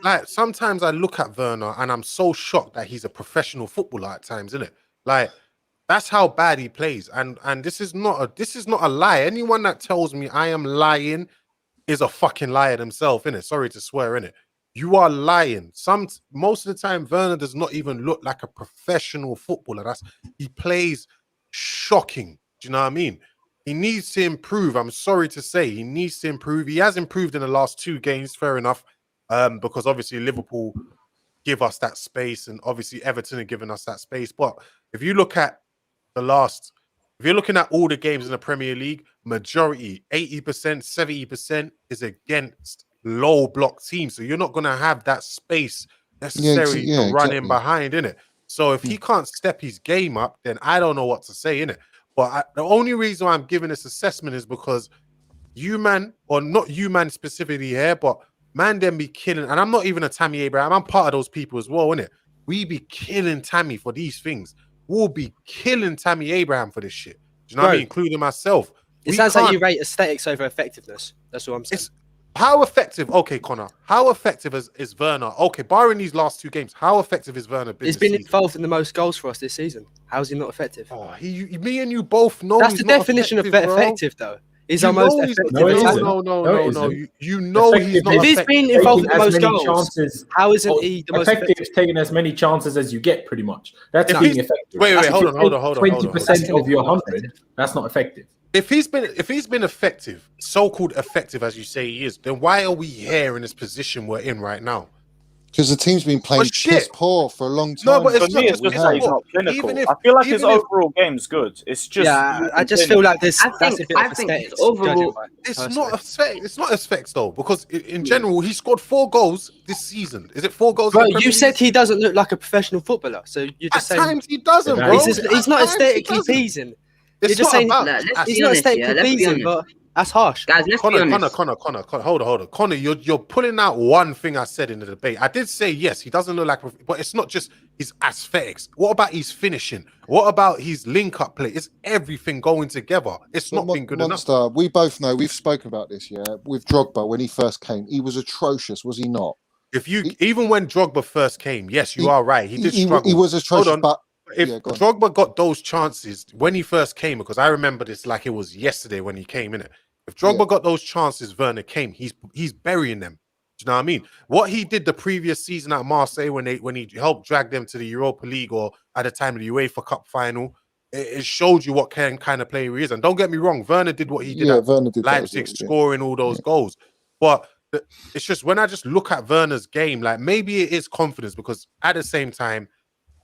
Like sometimes I look at Werner and I'm so shocked that he's a professional footballer at times, isn't it? Like that's how bad he plays, and this is not a lie. Anyone that tells me I am lying is a fucking liar themselves, innit? Sorry to swear, innit? You are lying. Most of the time, Werner does not even look like a professional footballer. He plays shocking. Do you know what I mean? He needs to improve. I'm sorry to say, he needs to improve. He has improved in the last 2 games, fair enough. Because obviously Liverpool give us that space, and obviously Everton are giving us that space. But if you look at if you're looking at all the games in the Premier League, majority, 80%, 70% is against low block teams. So you're not going to have that space necessarily to run in behind, innit? So if he can't step his game up, then I don't know what to say, innit? But the only reason I'm giving this assessment is because you man, or not you man specifically here, but man them be killing, and I'm not even a Tammy Abraham, I'm part of those people as well, innit? We be killing Tammy for these things. We'll be killing Tammy Abraham for this shit. Do you know what I mean? Including myself. It sounds like you rate aesthetics over effectiveness. That's what I'm saying. How effective? Okay, Connor. How effective is Werner? Okay, barring these last 2 games, how effective is Werner been? He's been involved in the most goals for us this season. How is he not effective? Oh, me and you both know that's the definition of effective, though. He's our most effective. No. You know he's not. If he's been involved in the most goals, how isn't he the most effective? Is taking as many chances as you get, pretty much. That's being effective. Wait, hold on. 20% of your 100. That's not effective. If he's been effective, so-called effective as you say he is, then why are we here in this position we're in right now? Because the team's been playing piss poor for a long time. No, but For it's me, not it's just that he's not clinical. Even if, I feel like his even if, overall game's good. It's just Yeah, I just feel like that's a bit of aesthetics. overall, it's not aesthetics though, because in general he scored 4 goals this season. Is it 4 goals? Bro, in the Premier you said League? he doesn't look like a professional footballer, so you're just At saying times he doesn't, Yeah, bro. he's not At times he aesthetically doesn't. pleasing. It's You're just not saying about. let's he's be not honest, aesthetically yeah, let's be pleasing, honest. but that's harsh. Guys, let's be honest. Connor, hold on. Connor, you're pulling out one thing I said in the debate. I did say yes, he doesn't look like, but it's not just his aesthetics. What about his finishing? What about his link-up play? It's everything going together. It's not been good Monster, enough. we both know, we've spoken about this, yeah, with Drogba when he first came. He was atrocious, was he not? Even when Drogba first came, yes, you are right. He did struggle. He was atrocious, Hold on. but If yeah, go on. Drogba got those chances when he first came, because I remember this like it was yesterday when he came in it. If Drogba got those chances, Werner came. He's burying them. Do you know what I mean? What he did the previous season at Marseille when he helped drag them to the Europa League or at the time of the UEFA Cup final, it showed you what kind of player he is. And don't get me wrong, Werner did what he did at Werner did Leipzig, that as well, scoring all those goals. But it's just when I just look at Werner's game, like maybe it is confidence, because at the same time,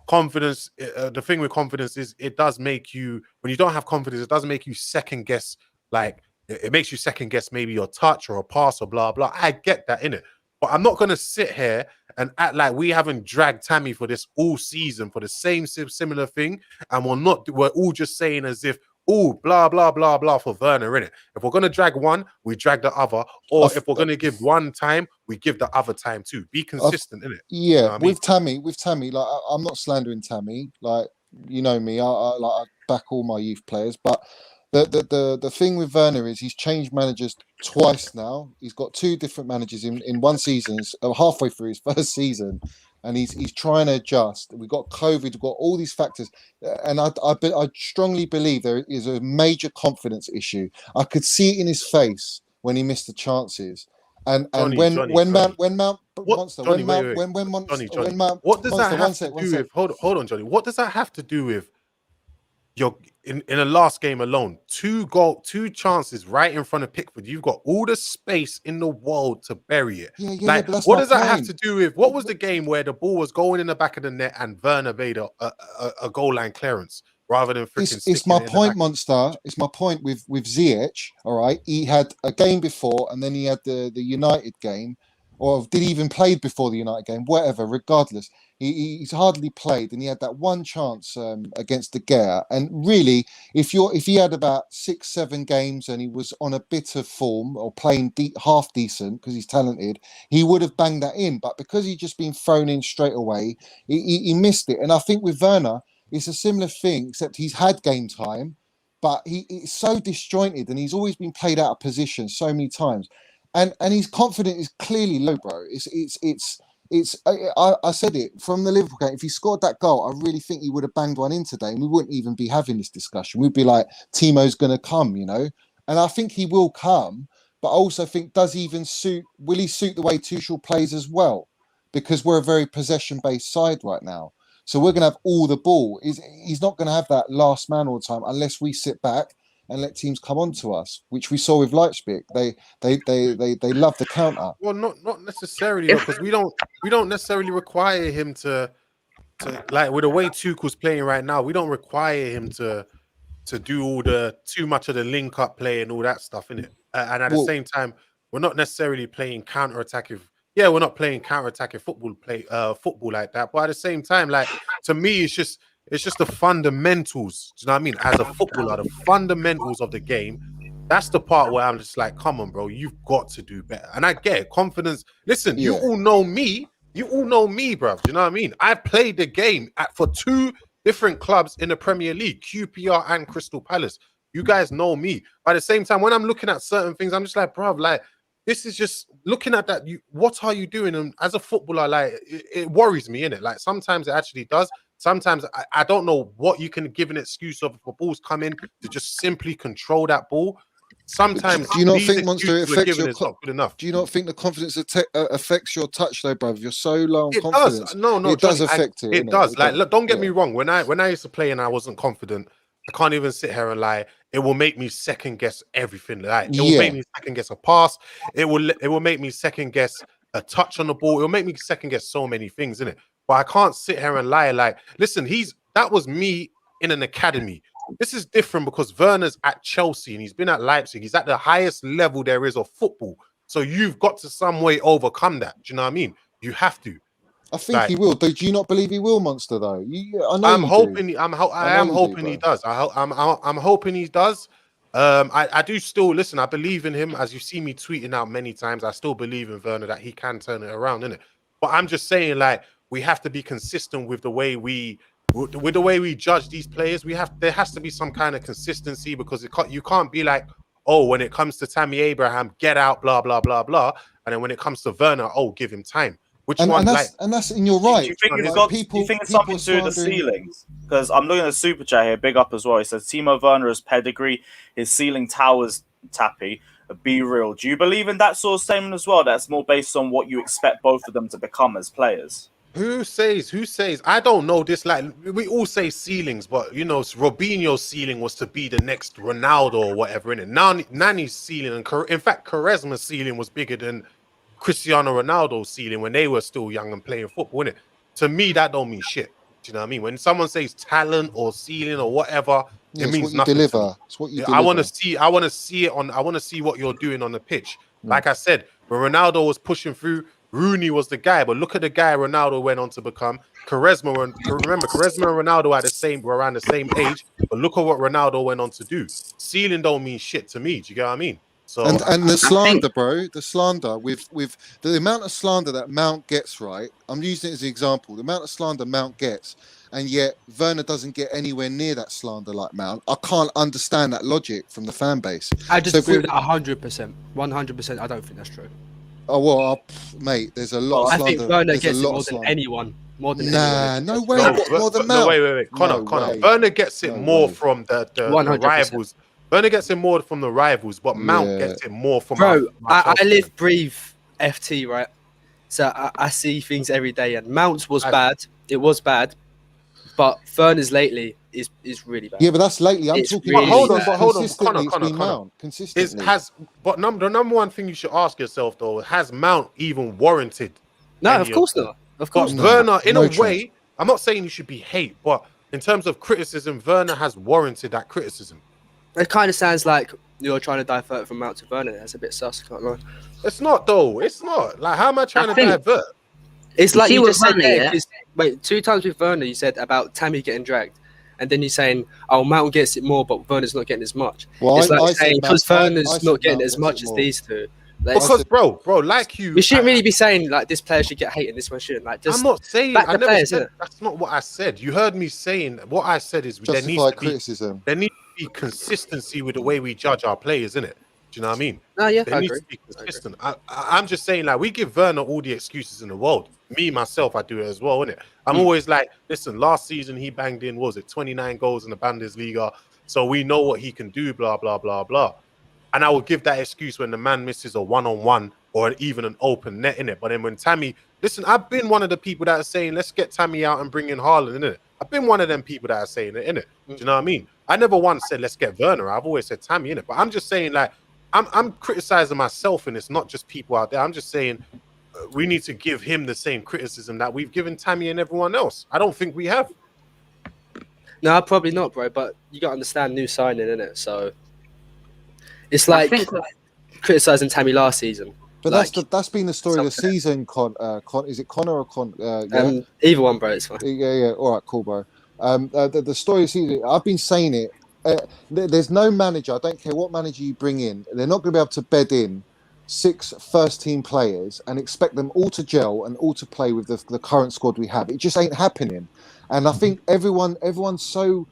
confidence, the thing with confidence is it does make you, when you don't have confidence, it doesn't make you second guess, like it makes you second guess maybe your touch or a pass or blah blah. I get that in it, but I'm not going to sit here and act like we haven't dragged Tammy for this all season for the same similar thing, and we're all just saying as if blah blah blah blah for Werner, innit? If we're going to drag one, we drag the other, or if we're going to give one time, we give the other time too. Be consistent, innit? Yeah, you know what I mean? with Tammy, like I'm not slandering Tammy, like you know me, I back all my youth players, but the thing with Werner is he's changed managers twice now. He's got 2 different managers in one season. He's halfway through his first season, and he's trying to adjust. We've got COVID, we've got all these factors, and I strongly believe there is a major confidence issue. I could see it in his face when he missed the what does that have to do with? Hold on, Johnny. What does that have to do with your in the last game alone? 2 chances right in front of Pickford. You've got all the space in the world to bury it. Like, what does that have to do with? What was the game where the ball was going in the back of the net and Werner made a goal line clearance rather than freaking? It's my point, Monster. It's my point with Ziyech. All right, he had a game before, and then he had the United game, or did he even played before the United game? Whatever, regardless, he's hardly played, and he had that one chance against De Gea. And really, if he had about 6-7 games and he was on a bit of form or playing half decent because he's talented, he would have banged that in. But because he's just been thrown in straight away, he missed it. And I think with Werner, it's a similar thing, except he's had game time, but he's so disjointed and he's always been played out of position so many times. And his confidence is clearly low, bro. I said it from the Liverpool game. If he scored that goal, I really think he would have banged one in today, and we wouldn't even be having this discussion. We'd be like, Timo's going to come, you know. And I think he will come, but I also think will he suit the way Tuchel plays as well? Because we're a very possession-based side right now. So we're going to have all the ball. He's not going to have that last man all the time unless we sit back and let teams come on to us, which we saw with Leipzig. They love the counter. Well, not necessarily, because we don't necessarily require him to like, with the way Tuchel's playing right now, we don't require him to do all too much of the link up play and all that stuff in it. And at the same time, we're not necessarily playing counter-attacking. Yeah, we're not playing counter-attacking football like that. But at the same time, like, to me, it's just the fundamentals. Do you know what I mean? As a footballer, the fundamentals of the game. That's the part where I'm just like, come on, bro, you've got to do better. And I get it. Confidence. Listen, you all know me. You all know me, bro. Do you know what I mean? I've played the game for 2 different clubs in the Premier League, QPR and Crystal Palace. You guys know me. But at the same time, when I'm looking at certain things, I'm just like, bro, like, this is just looking at that. What are you doing? And as a footballer, like, it worries me, innit? Like, sometimes it actually does. Sometimes I don't know what you can give an excuse of for balls coming to just simply control that ball. Sometimes do you not think, Monster, it affects your not good enough? Do you not think the confidence affects your touch though, brother? You're so low on Does. confidence. No, it Johnny, does affect it. It does. Like, look, don't get me wrong. When I used to play and I wasn't confident, I can't even sit here and lie. It will make me second guess everything. Like, it will make me second guess a pass. It will make me second guess a touch on the ball. It'll make me second guess so many things, innit? But I can't sit here and lie. Like, listen, that was me in an academy. This is different because Werner's at Chelsea and he's been at Leipzig. He's at the highest level there is of football. So you've got to some way overcome that. Do you know what I mean? You have to. I think he will. Do you not believe he will, Monster? Though I know I'm you hoping. do. I am hoping he does. I'm hoping he does. I do still listen. I believe in him, as you see me tweeting out many times. I still believe in Werner that he can turn it around, innit? But I'm just saying, like, we have to be consistent with the way we judge these players. There has to be some kind of consistency because you can't be like, oh, when it comes to Tammy Abraham, get out, blah blah blah blah, and then when it comes to Werner, oh, give him time. And that's and you're right. Do you think it's something to do with the ceilings? Because I'm looking at the super chat here, big up as well. He says Timo Werner's pedigree, his ceiling towers tappy. Be real. Do you believe in that sort of statement as well? That's more based on what you expect both of them to become as players. Who says? I don't know this. Like, we all say ceilings, but you know, Robinho's ceiling was to be the next Ronaldo or whatever. In it, Nani's ceiling, and in fact, Quaresma's ceiling was bigger than Cristiano Ronaldo's ceiling when they were still young and playing football. Innit? To me, that don't mean shit. Do you know what I mean? When someone says talent or ceiling or whatever, it means nothing. Deliver. It's what you deliver. I want to see it on. I want to see what you're doing on the pitch. Like I said, when Ronaldo was pushing through, Rooney was the guy, but look at the guy Ronaldo went on to become. Quaresma and Ronaldo were around the same age, but look at what Ronaldo went on to do. Ceiling don't mean shit to me. Do you get what I mean? So and the slander, bro, the slander with the amount of slander that Mount gets, right? I'm using it as an example. The amount of slander Mount gets, and yet Werner doesn't get anywhere near that slander like Mount. I can't understand that logic from the fan base. I just agree with that 100%. 100%. I don't think that's true. Oh well, mate. There's a lot of slander. I think Werner gets it more than anyone. More than anyone. No way. More than Mount. No, wait. Connor. Werner gets it more from the rivals. Werner gets it more from the rivals, but Mount gets it more from. Bro, I live, breathe FT, right? So I see things every day, and Mount's was bad. It was bad, but Werner's lately is really bad. Yeah, but that's lately. I'm talking. Really hold on, Connor. Mount consistently. But the number one thing you should ask yourself though, has Mount even warranted? No, of course not. Of course not. Werner, in a way, I'm not saying you should be hate, but in terms of criticism, Werner has warranted that criticism. It kind of sounds like you're trying to divert from Mount to Werner. That's a bit sus, can't lie. It's not though. It's not. Like, how am I trying to divert? It's like you just said Werner, there. Wait, 2 times with Werner, you said about Tammy getting dragged, and then you're saying, "Oh, Mount gets it more, but Werner's not getting as much." Well, it's like I saying because Werner's not getting as much as these two. Like, Because, bro, like we shouldn't really be saying like this player should get hate and this one shouldn't. Like, just I'm not saying. back I the never players, said innit? that's not what I said. You heard me saying what I said is there needs Justified to be criticism. there needs to be consistency with the way we judge our players, innit? Do you know what I mean? No, yeah, There I needs agree. to be consistent. I'm just saying, like, we give Werner all the excuses in the world. Me, myself, I do it as well, innit? I'm always like, listen, last season he banged in, what was it, 29 goals in the Bundesliga. So we know what he can do, blah, blah, blah, blah. And I will give that excuse when the man misses a one-on-one or even an open net, innit? But then when Tammy, listen, I've been one of the people that are saying, let's get Tammy out and bring in Haaland, innit? I've been one of them people that are saying it, innit? Do you know what I mean? I never once said, let's get Werner. I've always said Tammy, innit? But I'm just saying, like, I'm criticizing myself, and it's not just people out there. I'm just saying we need to give him the same criticism that we've given Tammy and everyone else. I don't think we have. No, probably not, bro. But you got to understand new signing, innit? So it's like criticizing Tammy last season. But like, that's been the story of the season. Is it Connor or Con? Yeah? Either one, bro. It's fine. Yeah. All right, cool, bro. The story of the season. I've been saying it. There's no manager. I don't care what manager you bring in. They're not going to be able to bed in 6 first-team players and expect them all to gel and all to play with the current squad we have. It just ain't happening. And I think everyone's so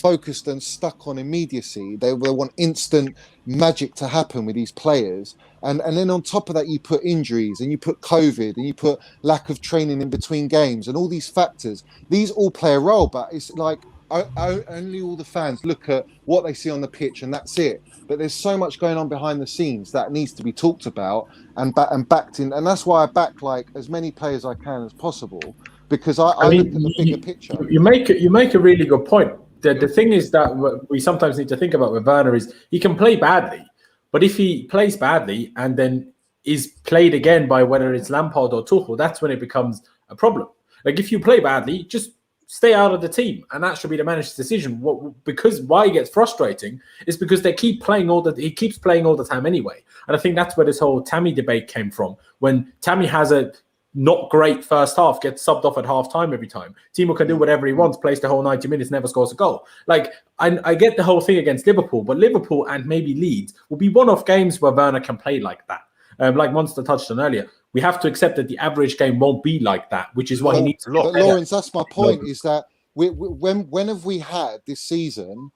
focused and stuck on immediacy. They want instant magic to happen with these players. And then on top of that, you put injuries and you put COVID and you put lack of training in between games and all these factors. These all play a role, but it's like only all the fans look at what they see on the pitch and that's it. But there's so much going on behind the scenes that needs to be talked about and backed in. And that's why I back like as many players I can as possible, because I look at the bigger picture. You make a really good point. The thing is that we sometimes need to think about with Werner is he can play badly, but if he plays badly and then is played again by whether it's Lampard or Tuchel, that's when it becomes a problem. Like if you play badly, just stay out of the team, and that should be the manager's decision. Because why it gets frustrating is because he keeps playing all the time anyway. And I think that's where this whole Tammy debate came from. When Tammy has a not great first half, gets subbed off at half time every time. Timo can do whatever he wants, plays the whole 90 minutes, never scores a goal. Like, I get the whole thing against Liverpool, but Liverpool and maybe Leeds will be one-off games where Werner can play like that. Like Monster touched on earlier, we have to accept that the average game won't be like that, which is why he needs to. But Lawrence, that's my point, is that when have we had this season,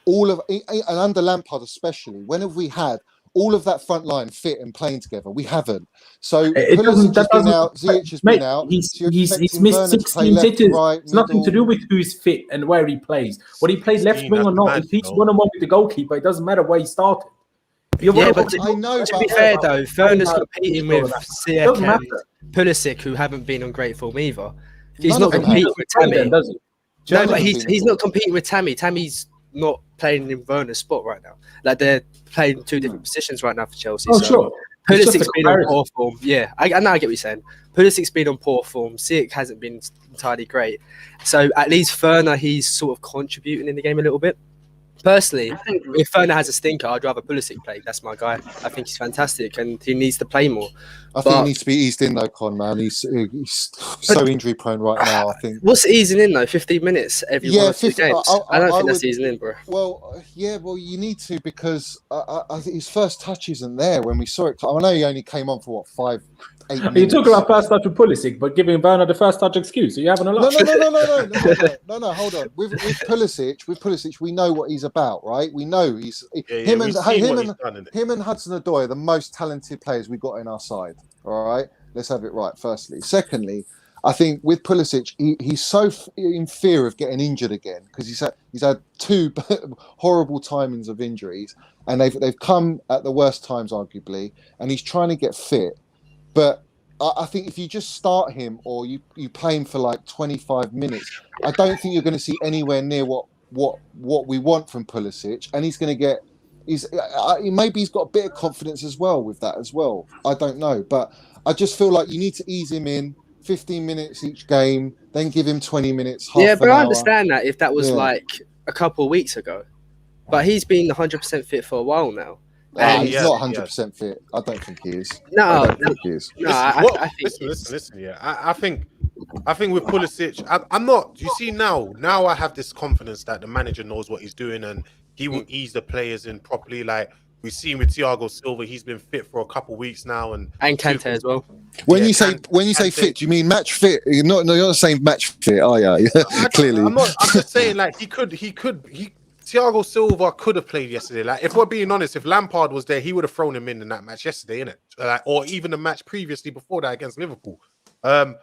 and under Lampard especially, when have we had all of that front line fit and playing together? We haven't. So Pulisic has been out, Ziyech has been out. He's missed 16 sitters. It's nothing to do with who's fit and where he plays. Whether he played left wing or not, if he's 1-on-1 with the goalkeeper, it doesn't matter where he started. But to be fair though, Werner's competing with Ziyech and Pulisic, who haven't been on great form either. He's not competing with Tammy. No, but he's not competing with Tammy. Tammy's not playing in Werner's spot right now. Like they're playing two different positions right now for Chelsea. Oh, sure. Pulisic's been on poor form. Yeah, I know. I get what you're saying. Pulisic's been on poor form. Ziyech hasn't been entirely great. So at least Werner, he's sort of contributing in the game a little bit. Personally, if Werner has a stinker, I'd rather Pulisic play. That's my guy. I think he's fantastic and he needs to play more. I think he needs to be eased in though, Con, man. He's so injury prone right now, I think. What's easing in though? 15 minutes every 1 or 2 games? I don't think that's easing in, bro. Well, you need to, because I think his first touch isn't there when we saw it. I know he only came on for 5-8 minutes. You talk about first touch with Pulisic, but giving Werner the first touch excuse. Are you having a laugh? No, hold on. With Pulisic, we know what he's about, right? We know him and Hudson-Odoi are the most talented players we got in our side. All right, let's have it right. Firstly, secondly, I think with Pulisic, he's so in fear of getting injured again because he's had 2 horrible timings of injuries, and they've come at the worst times, arguably, and he's trying to get fit. But I think if you just start him or you play him for like 25 minutes, I don't think you're going to see anywhere near what we want from Pulisic, and he's going to get. Maybe he's got a bit of confidence as well with that as well. I don't know, but I just feel like you need to ease him in 15 minutes each game, then give him 20 minutes. Yeah, but I understand that if that was like a couple of weeks ago, but he's been 100% fit for a while now. He's not 100% fit. I don't think he is. No, I think he is. No, I think listen. Yeah, I think with Pulisic, I'm not. You see now I have this confidence that the manager knows what he's doing and he will ease the players in properly. Like we've seen with Thiago Silva, he's been fit for a couple of weeks now, and Kante as well. When you say fit, do you mean match fit? You're not saying match fit. Oh yeah, clearly. I'm just saying like he Thiago Silva could have played yesterday. Like if we're being honest, if Lampard was there, he would have thrown him in that match yesterday, innit? Or even the match previously before that against Liverpool. I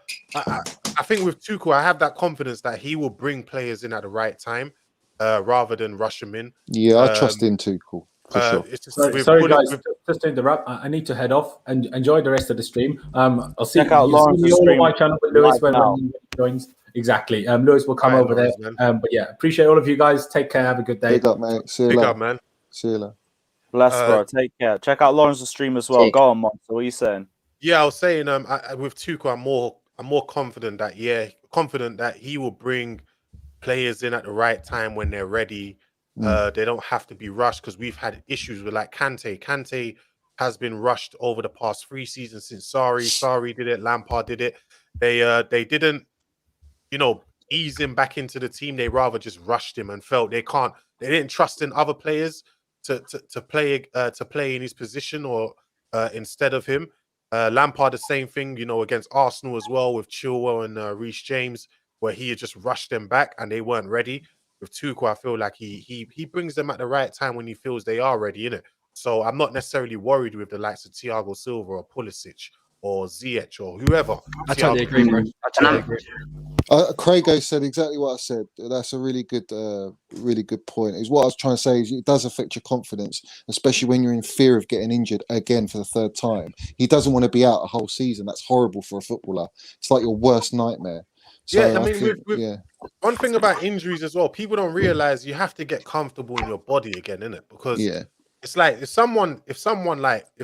think with Tuchel, I have that confidence that he will bring players in at the right time, rather than rush them in. Yeah, I trust in Tuchel. For sure. Sorry guys, just to interrupt. I need to head off and enjoy the rest of the stream. I'll see Check out Lawrence's all stream on my channel with Lewis right when he joins. Exactly. Lewis will come over there. But yeah, appreciate all of you guys. Take care. Have a good day. Big up, mate. See you Big later. up, man. See you later. Bless, bro. Take care. Check out Lawrence's stream as well. Go on, Monster. What are you saying? Yeah, I was saying with Tuchel, I'm more confident that he will bring players in at the right time when they're ready. They don't have to be rushed, because we've had issues with like Kante. Kante has been rushed over the past 3 seasons since Sarri did it, Lampard did it. They didn't, ease him back into the team. They rather just rushed him and felt they didn't trust in other players to play in his position or instead of him. Lampard, the same thing, against Arsenal as well with Chilwell and Reece James, where he had just rushed them back and they weren't ready. With Tuchel, I feel like he brings them at the right time when he feels they are ready, innit? So I'm not necessarily worried with the likes of Thiago Silva or Pulisic or Ziyech or whoever. I totally agree, bro. I totally agree. Craigo said exactly what I said. That's a really good point. Is what I was trying to say is it does affect your confidence, especially when you're in fear of getting injured again for the 3rd time. He doesn't want to be out a whole season. That's horrible for a footballer. It's like your worst nightmare. So yeah, I mean, one thing about injuries as well, people don't realize you have to get comfortable in your body again, innit? Because it's like if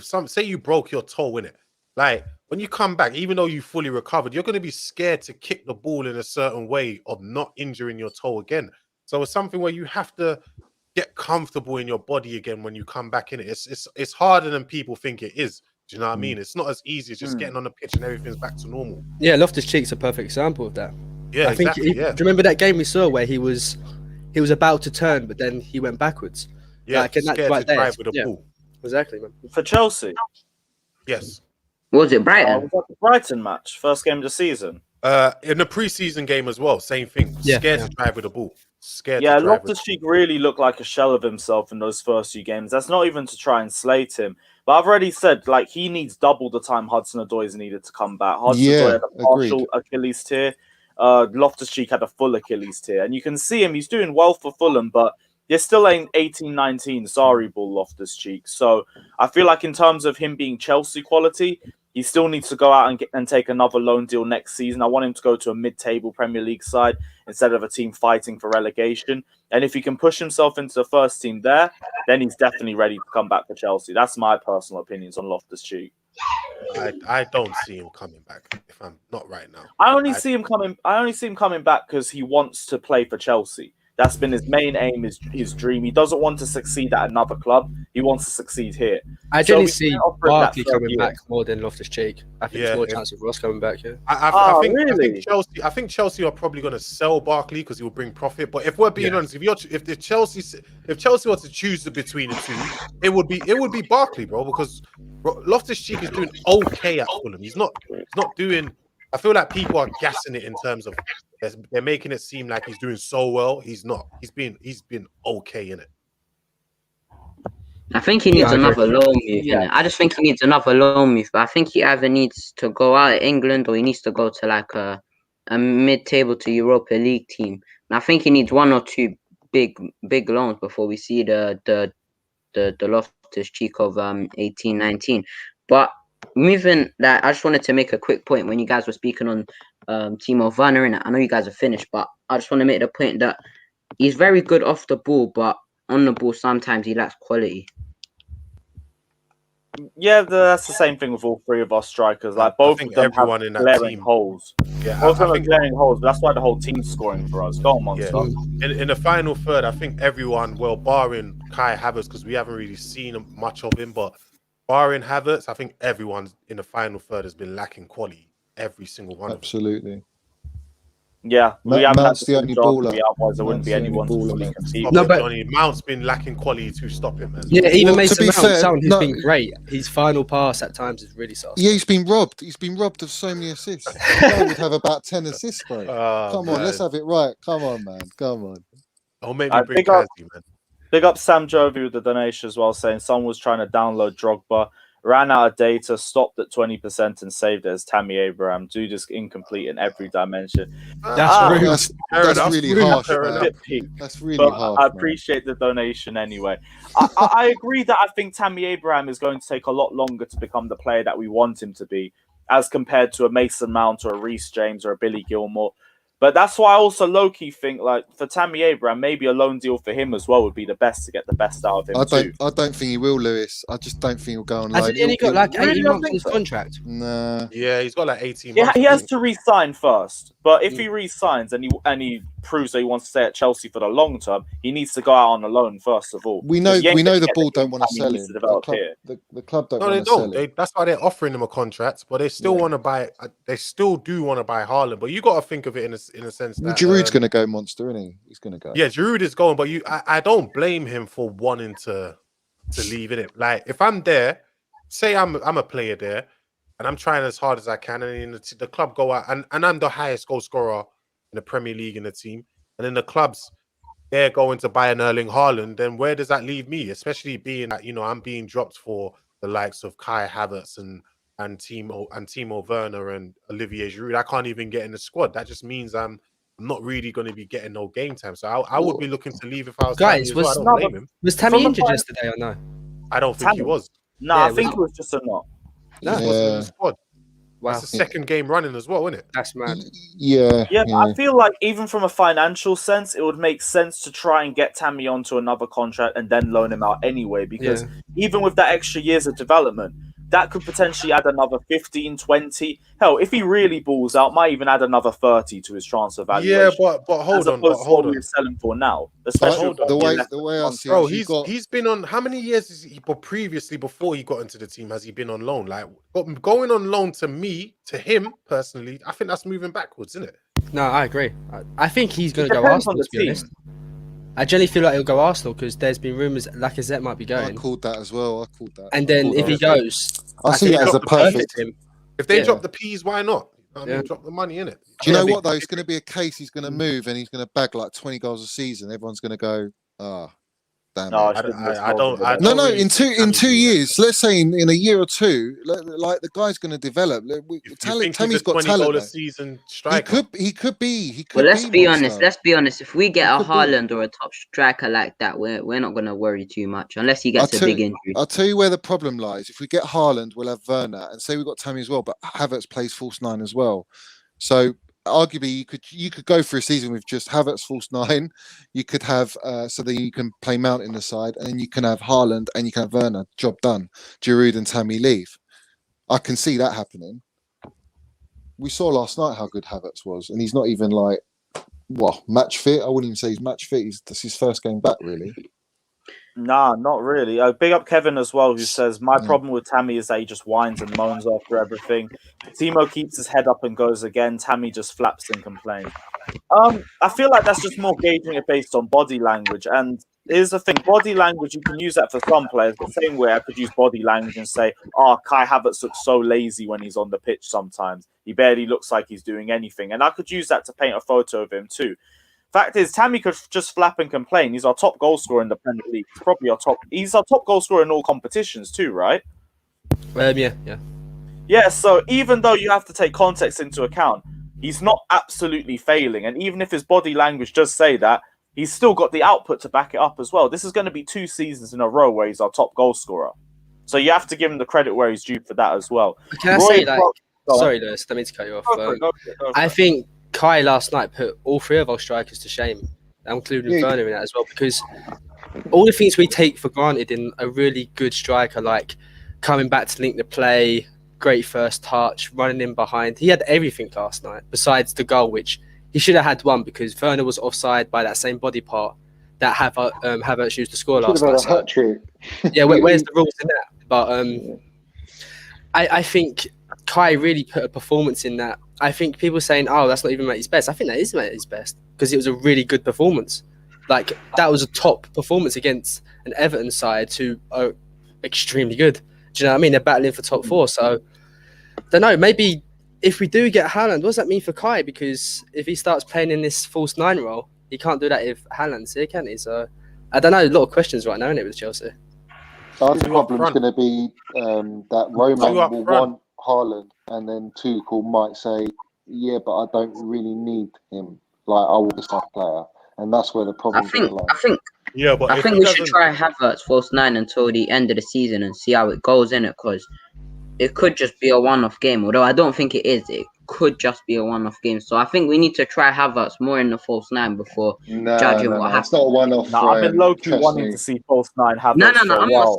some say you broke your toe in it, like when you come back, even though you fully recovered, you're going to be scared to kick the ball in a certain way of not injuring your toe again. So it's something where you have to get comfortable in your body again when you come back in it. It's harder than people think it is. Do you know what I mean? It's not as easy as just getting on the pitch and everything's back to normal. Yeah, Loftus-Cheek's a perfect example of that. Yeah, I think. exactly. Do you remember that game we saw where he was about to turn, but then he went backwards? Yeah, Like, and scared that's right to there. drive with the Yeah. ball. Exactly, man. For Chelsea, Yes. Was it Brighton? was that the Brighton match, first game of the season? In the preseason game as well, same thing. Yeah, Scared yeah. to drive with the ball. Scared Yeah, to drive with Loftus-Cheek really looked like a shell of himself in those first few games. That's not even to try and slate him. But I've already said, like, he needs double the time Hudson-Odoi's needed to come back. Hudson-Odoi had a partial Achilles tear. Loftus-Cheek had a full Achilles tear. And you can see him, he's doing well for Fulham, but there's still an 18-19 sorry ball Loftus-Cheek. So I feel like in terms of him being Chelsea quality, he still needs to go out and take another loan deal next season. I want him to go to a mid-table Premier League side instead of a team fighting for relegation. And if he can push himself into the first team there, then he's definitely ready to come back for Chelsea. That's my personal opinions on Loftus-Cheek. I don't see him coming back, if I'm not right now. I only see him coming back because he wants to play for Chelsea. That's been his main aim, his dream. He doesn't want to succeed at another club. He wants to succeed here. I So generally we see can't offer him that Barkley third coming year. back more than Loftus-Cheek. I think there's more chance of Ross coming back. Yeah. I think really? I think Chelsea are probably going to sell Barkley because he will bring profit. But if we're being honest, if Chelsea were to choose between the two, it would be Barkley, bro. Because Loftus-Cheek is doing okay at Fulham. He's not doing. I feel like people are gassing it in terms of they're making it seem like he's doing so well. He's not. He's been okay in it. I think he needs another loan move. Yeah. I just think he needs another loan move. But I think he either needs to go out of England or he needs to go to like a mid-table to Europa League team. And I think he needs one or two big loans before we see the Loftus-Cheek of 18-19. But moving that, I just wanted to make a quick point when you guys were speaking on Timo Werner, and I know you guys are finished, but I just want to make the point that he's very good off the ball, but on the ball sometimes he lacks quality. Yeah, that's the same thing with all three of our strikers. Like both of them have in that glaring team. holes. Yeah, both of them have glaring holes. But that's why the whole team's scoring for us. Go on, Monster. Yeah. In the final third, I think everyone, well, barring Kai Havertz, because we haven't really seen much of him, but barring Havertz, I think everyone in the final third has been lacking quality. Every single one. Absolutely. Yeah, we haven't had Mount's the only baller. Otherwise, there wouldn't be anyone to fully compete. No, but Mount's been lacking quality to stop him, man. Yeah, even Mason Mount, fair, someone who's been great. His final pass at times is really soft. Yeah, he's been robbed. He's been robbed of so many assists. He would have about 10 assists, bro. Come on, let's have it right. Come on, man. Come on. Oh, maybe bring Kazi, man. Big up Sam Jovi with the donation as well, saying someone was trying to download Drogba, ran out of data, stopped at 20% and saved it as Tammy Abraham. Dude is incomplete in every dimension. That's really harsh, man. That's really harsh. I appreciate the donation anyway. I agree that I think Tammy Abraham is going to take a lot longer to become the player that we want him to be, as compared to a Mason Mount or a Reece James or a Billy Gilmour. But that's why I also low-key think, like, for Tammy Abraham, maybe a loan deal for him as well would be the best to get the best out of him. I don't think he will, Lewis. I just don't think he'll go on loan. Hasn't he only got like 18 months in his contract? Nah. Yeah, he's got like 18 Yeah, months. he has to re-sign first. But if he re-signs and he proves that he wants to stay at Chelsea for the long term, he needs to go out on a loan first of all. We know the ball don't want to sell him. The club don't want to sell him. That's why they're offering him a contract, but they still want to buy. They still do want to buy Haaland, but you got to think of it in a sense that Giroud's going to go monster, isn't he? He's going to go. Yeah, Giroud is going, but I don't blame him for wanting to leave in it. Like if I'm there, say I'm a player there, and I'm trying as hard as I can, and the club go out, and I'm the highest goal scorer in the Premier League in the team, and then the clubs they're going to buy an Erling Haaland, then where does that leave me? Especially being that I'm being dropped for the likes of Kai Havertz and Timo Werner and Olivier Giroud. I can't even get in the squad. That just means I'm not really going to be getting no game time. So I would be looking to leave if I was. Guys, was Tammy injured yesterday or no? I don't think he was. No, I think it was just a knock. No, he wasn't in the squad. Wow, That's the second game running as well, isn't it? that's mad. Yeah. Yeah, I feel like even from a financial sense, it would make sense to try and get Tammy onto another contract and then loan him out anyway. Because even with that extra years of development, that could potentially add another 15, 20. Hell, if he really balls out, might even add another 30 to his transfer valuation. Yeah, but hold as on, opposed but to what hold we're on. selling for now. Especially hold with on. what we're left The with way I months. see Bro, it, he's been on how many years is he? But previously, before he got into the team, has he been on loan? Like going on loan to him personally, I think that's moving backwards, isn't it? No, I agree. I think he's going It to go depends on Arsenal, the to be team. honest. I generally feel like he'll go Arsenal because there's been rumours that Lacazette might be I going. called that as well. I called that. And then if he goes, I see think it as that's a perfect. for him. If they Yeah. drop the P's, why not? I mean, Yeah. drop the money in it. Do you know what though? It's going to be a case. He's going to move and he's going to bag like 20 goals a season. Everyone's going to go, damn No, it. I don't No, really in see two Tammy doing years. Let's say in a year or two, like the guy's going to develop. that. You Talent. think Tammy's he's a got 20 talent. goal a Though. season striker? He could be. Well, let's be honest. monster. Let's be honest. If we get He a could be. Haaland or a top striker like that, we're not gonna worry too much unless he gets a big injury. I'll tell you where the problem lies. If we get Haaland, we'll have Werner, and say we've got Tammy as well, but Havertz plays false nine as well. So arguably, you could go for a season with just Havertz false nine. You could have so that you can play Mount in the side, and then you can have Haaland and you can have Werner. Job done. Giroud and Tammy leave. I can see that happening. We saw last night how good Havertz was, and he's not even like match fit. I wouldn't even say he's match fit. That's his first game back, really. Nah, not really. Big up Kevin as well, who says, my problem with Tammy is that he just whines and moans after everything. Timo keeps his head up and goes again. Tammy just flaps and complains. I feel like that's just more gauging it based on body language. And here's the thing, body language, you can use that for some players. The same way I could use body language and say, Kai Havertz looks so lazy when he's on the pitch sometimes. He barely looks like he's doing anything. And I could use that to paint a photo of him too. Fact is, Tammy could just flap and complain. He's our top goal scorer in the Premier League. He's our top goal scorer in all competitions too, right? Yeah, so even though you have to take context into account, he's not absolutely failing. And even if his body language does say that, he's still got the output to back it up as well. This is going to be 2 seasons in a row where he's our top goal scorer. So you have to give him the credit where he's due for that as well. Can I say, sorry, Lewis, I mean to cut you off. I think Kai last night put all 3 of our strikers to shame, including Werner in that as well, because all the things we take for granted in a really good striker, like coming back to link the play, great first touch, running in behind. He had everything last night besides the goal, which he should have had one because Werner was offside by that same body part that Havertz used to score last night. So, yeah, where's the rules in that? But I think Kai really put a performance in that. I think people saying, that's not even at his best. I think that is at his best because it was a really good performance. Like, that was a top performance against an Everton side who are extremely good. Do you know what I mean? They're battling for top 4. So, I don't know. Maybe if we do get Haaland, what does that mean for Kai? Because if he starts playing in this false 9 role, he can't do that if Haaland's here, can he? So, I don't know. A lot of questions right now, isn't it, with Chelsea? Our problem's going to be that Roman will want Haaland, and then Tuchel might say, "Yeah, but I don't really need him. Like, I want a star player," and that's where the problem. I think we should try Havertz false 9 until the end of the season and see how it goes in it, because it could just be a one-off game. Although I don't think it is. It could just be a one-off game. So I think we need to try Havertz more in the false 9 before judging what happens. It's not a one-off. No, I've been low-key wanting to see false 9 Havertz. No. I'm not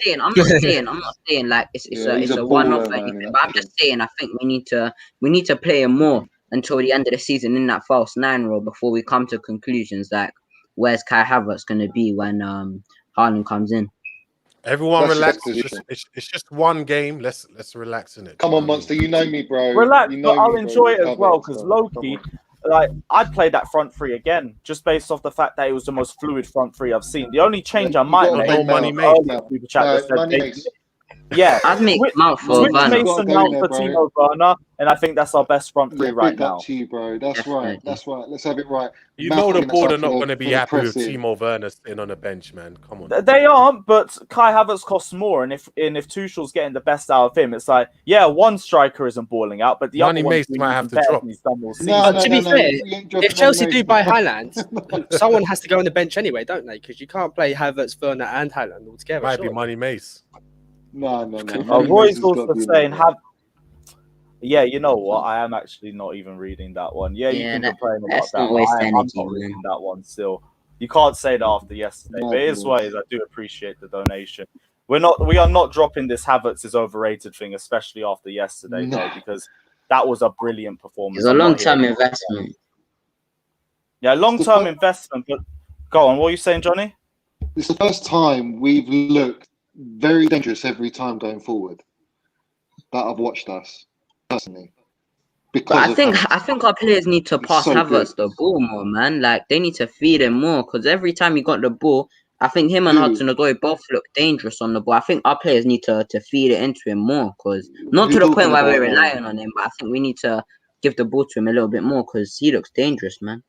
saying like it's a one-off or anything. But I'm just saying I think we need to play him more until the end of the season in that false 9 role before we come to conclusions like where's Kai Havertz going to be when Haaland comes in. Everyone relax. It's just one game. Let's relax in it. Come on, Monster. You know me, bro. Relax, you know but I'll me, enjoy it bro. as well because low-key, like, I'd play that front 3 again just based off the fact that it was the most fluid front 3 I've seen. The only change I might make yeah, I'd make Mount for Werner. Mason Mount for Timo Werner, and I think that's our best front 3 right now. To you, bro. That's right. That's right. Let's have it right. You know the board are not going to be happy with Timo Werner sitting on the bench, man. Come on. They aren't, but Kai Havertz costs more, and if Tuchel's getting the best out of him, it's like, yeah, one striker isn't balling out, but the other one might have to drop. To be fair, if Chelsea do buy Haaland, someone has to go on the bench anyway, don't they? Because you can't play Havertz, Werner, and Haaland all together. Might be Money Mace. No. Roy's also saying Yeah, you know what? I am actually not even reading that one. Yeah, you can complain about let's that. not But waste I'm energy, not man. reading that one still. You can't say that after yesterday. But it is what it is. I do appreciate the donation. We are not dropping this Havertz is overrated thing, especially after yesterday, though, because that was a brilliant performance. It's a long-term investment. Yeah, long-term investment. But go on, what are you saying, Johnny? It's the first time we've looked very dangerous every time going forward that I've watched us personally. But I think our players need to pass Havertz the ball more, man. Like they need to feed him more because every time he got the ball, I think him and Hudson-Odoi both look dangerous on the ball. I think our players need to feed it into him more because not to the point where we're relying on him, but I think we need to give the ball to him a little bit more because he looks dangerous, man.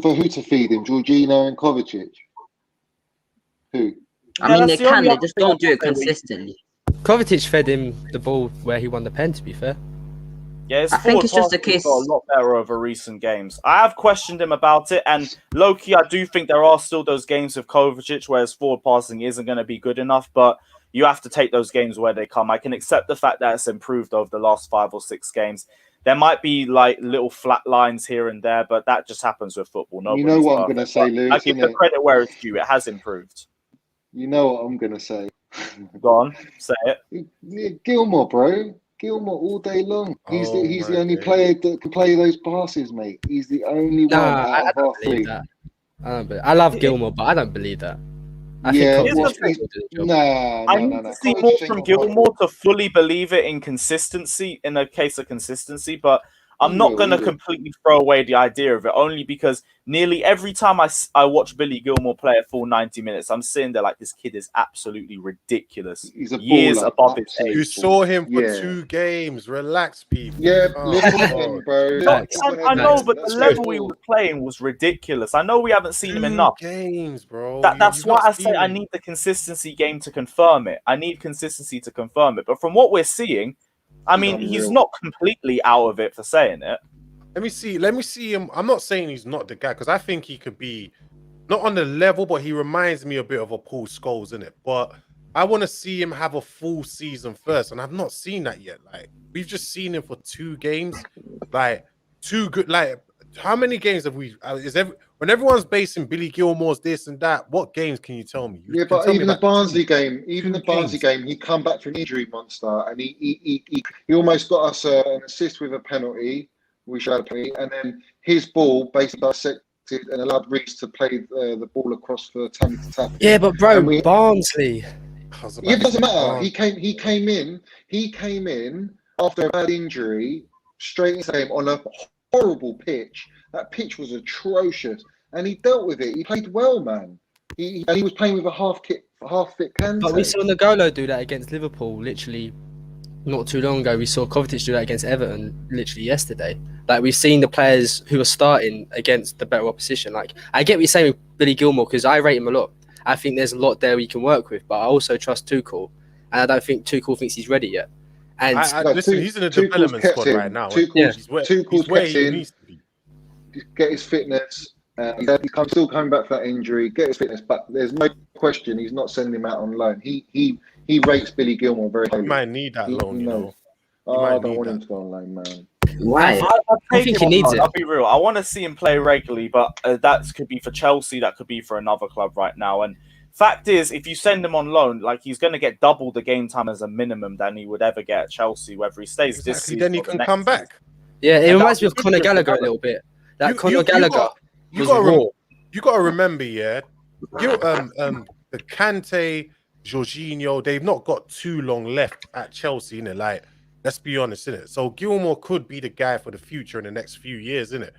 For who to feed him? Jorginho and Kovacic? Who? I mean, they can. They just don't do it consistently. Kovacic fed him the ball where he won the pen, to be fair. Yeah, I think it's just a case. Got a lot better over recent games. I have questioned him about it, and low-key, I do think there are still those games with Kovacic where his forward passing isn't going to be good enough, but you have to take those games where they come. I can accept the fact that it's improved over the last 5 or 6 games. There might be like little flat lines here and there, but that just happens with football. You know what I'm going to say, Lewis? I give the credit where it's due. It has improved. You know what I'm going to say. Go on, say it. Gilmour, bro. Gilmour all day long. He's the only player that can play those passes, mate. He's the only one out of our three. I love Gilmour, but I don't believe that. I think I need to see more from Gilmour to fully believe it in consistency, in a case of consistency, but I'm not going to completely throw away the idea of it, only because nearly every time I watch Billy Gilmour play a full 90 minutes, I'm sitting there like, this kid is absolutely ridiculous. He's a years above his age. You saw him for 2 games. Relax, people. Yeah, listen, bro. I know, but the level he was playing was ridiculous. I know we haven't seen him enough. Games, bro. That's why I say I need the consistency game to confirm it. I need consistency to confirm it. But from what we're seeing, I mean, he's not completely out of it for saying it. Let me see him. I'm not saying he's not the guy, because I think he could be not on the level, but he reminds me a bit of a Paul Scholes, innit? But I want to see him have a full season first, and I've not seen that yet. Like, we've just seen him for 2 games. Like, 2 good. Like, how many games have we? When everyone's basing Billy Gilmour's this and that, what games can you tell me? But even the Barnsley game, he come back from injury monster, and he almost got us an assist with a penalty. We showed a penalty, and then his ball basically dissected and allowed Reece to play the ball across for Tammy to tap. Yeah, but bro, Barnsley. It doesn't matter. He came in after a bad injury, straight into the game on a horrible pitch. That pitch was atrocious, and he dealt with it. He played well, man. He was playing with a half-fit Kante. But we saw N'Golo do that against Liverpool, literally not too long ago. We saw Kovacic do that against Everton, literally yesterday. Like, we've seen the players who are starting against the better opposition. Like, I get what you're saying with Billy Gilmour, because I rate him a lot. I think there's a lot there we can work with, but I also trust Tuchel, and I don't think Tuchel thinks he's ready yet. And listen, he's in a development squad right now. Tuchel's kept him. Get his fitness. He's still coming back for that injury. Get his fitness, but there's no question he's not sending him out on loan. He rates Billy Gilmour very highly. He might need that loan, you know. I don't want him to go on loan, man. Why? I think he needs it. I'll be real. I want to see him play regularly, but that could be for Chelsea. That could be for another club right now. And fact is, if you send him on loan, like, he's going to get double the game time as a minimum than he would ever get at Chelsea, whether he stays this season. Then he can come back. Yeah, it reminds me of Conor Gallagher a little bit. Conor Gallagher was raw. You got to remember, the Kante, Jorginho, they've not got too long left at Chelsea, innit? Like, let's be honest, innit? So Gilmour could be the guy for the future in the next few years, innit?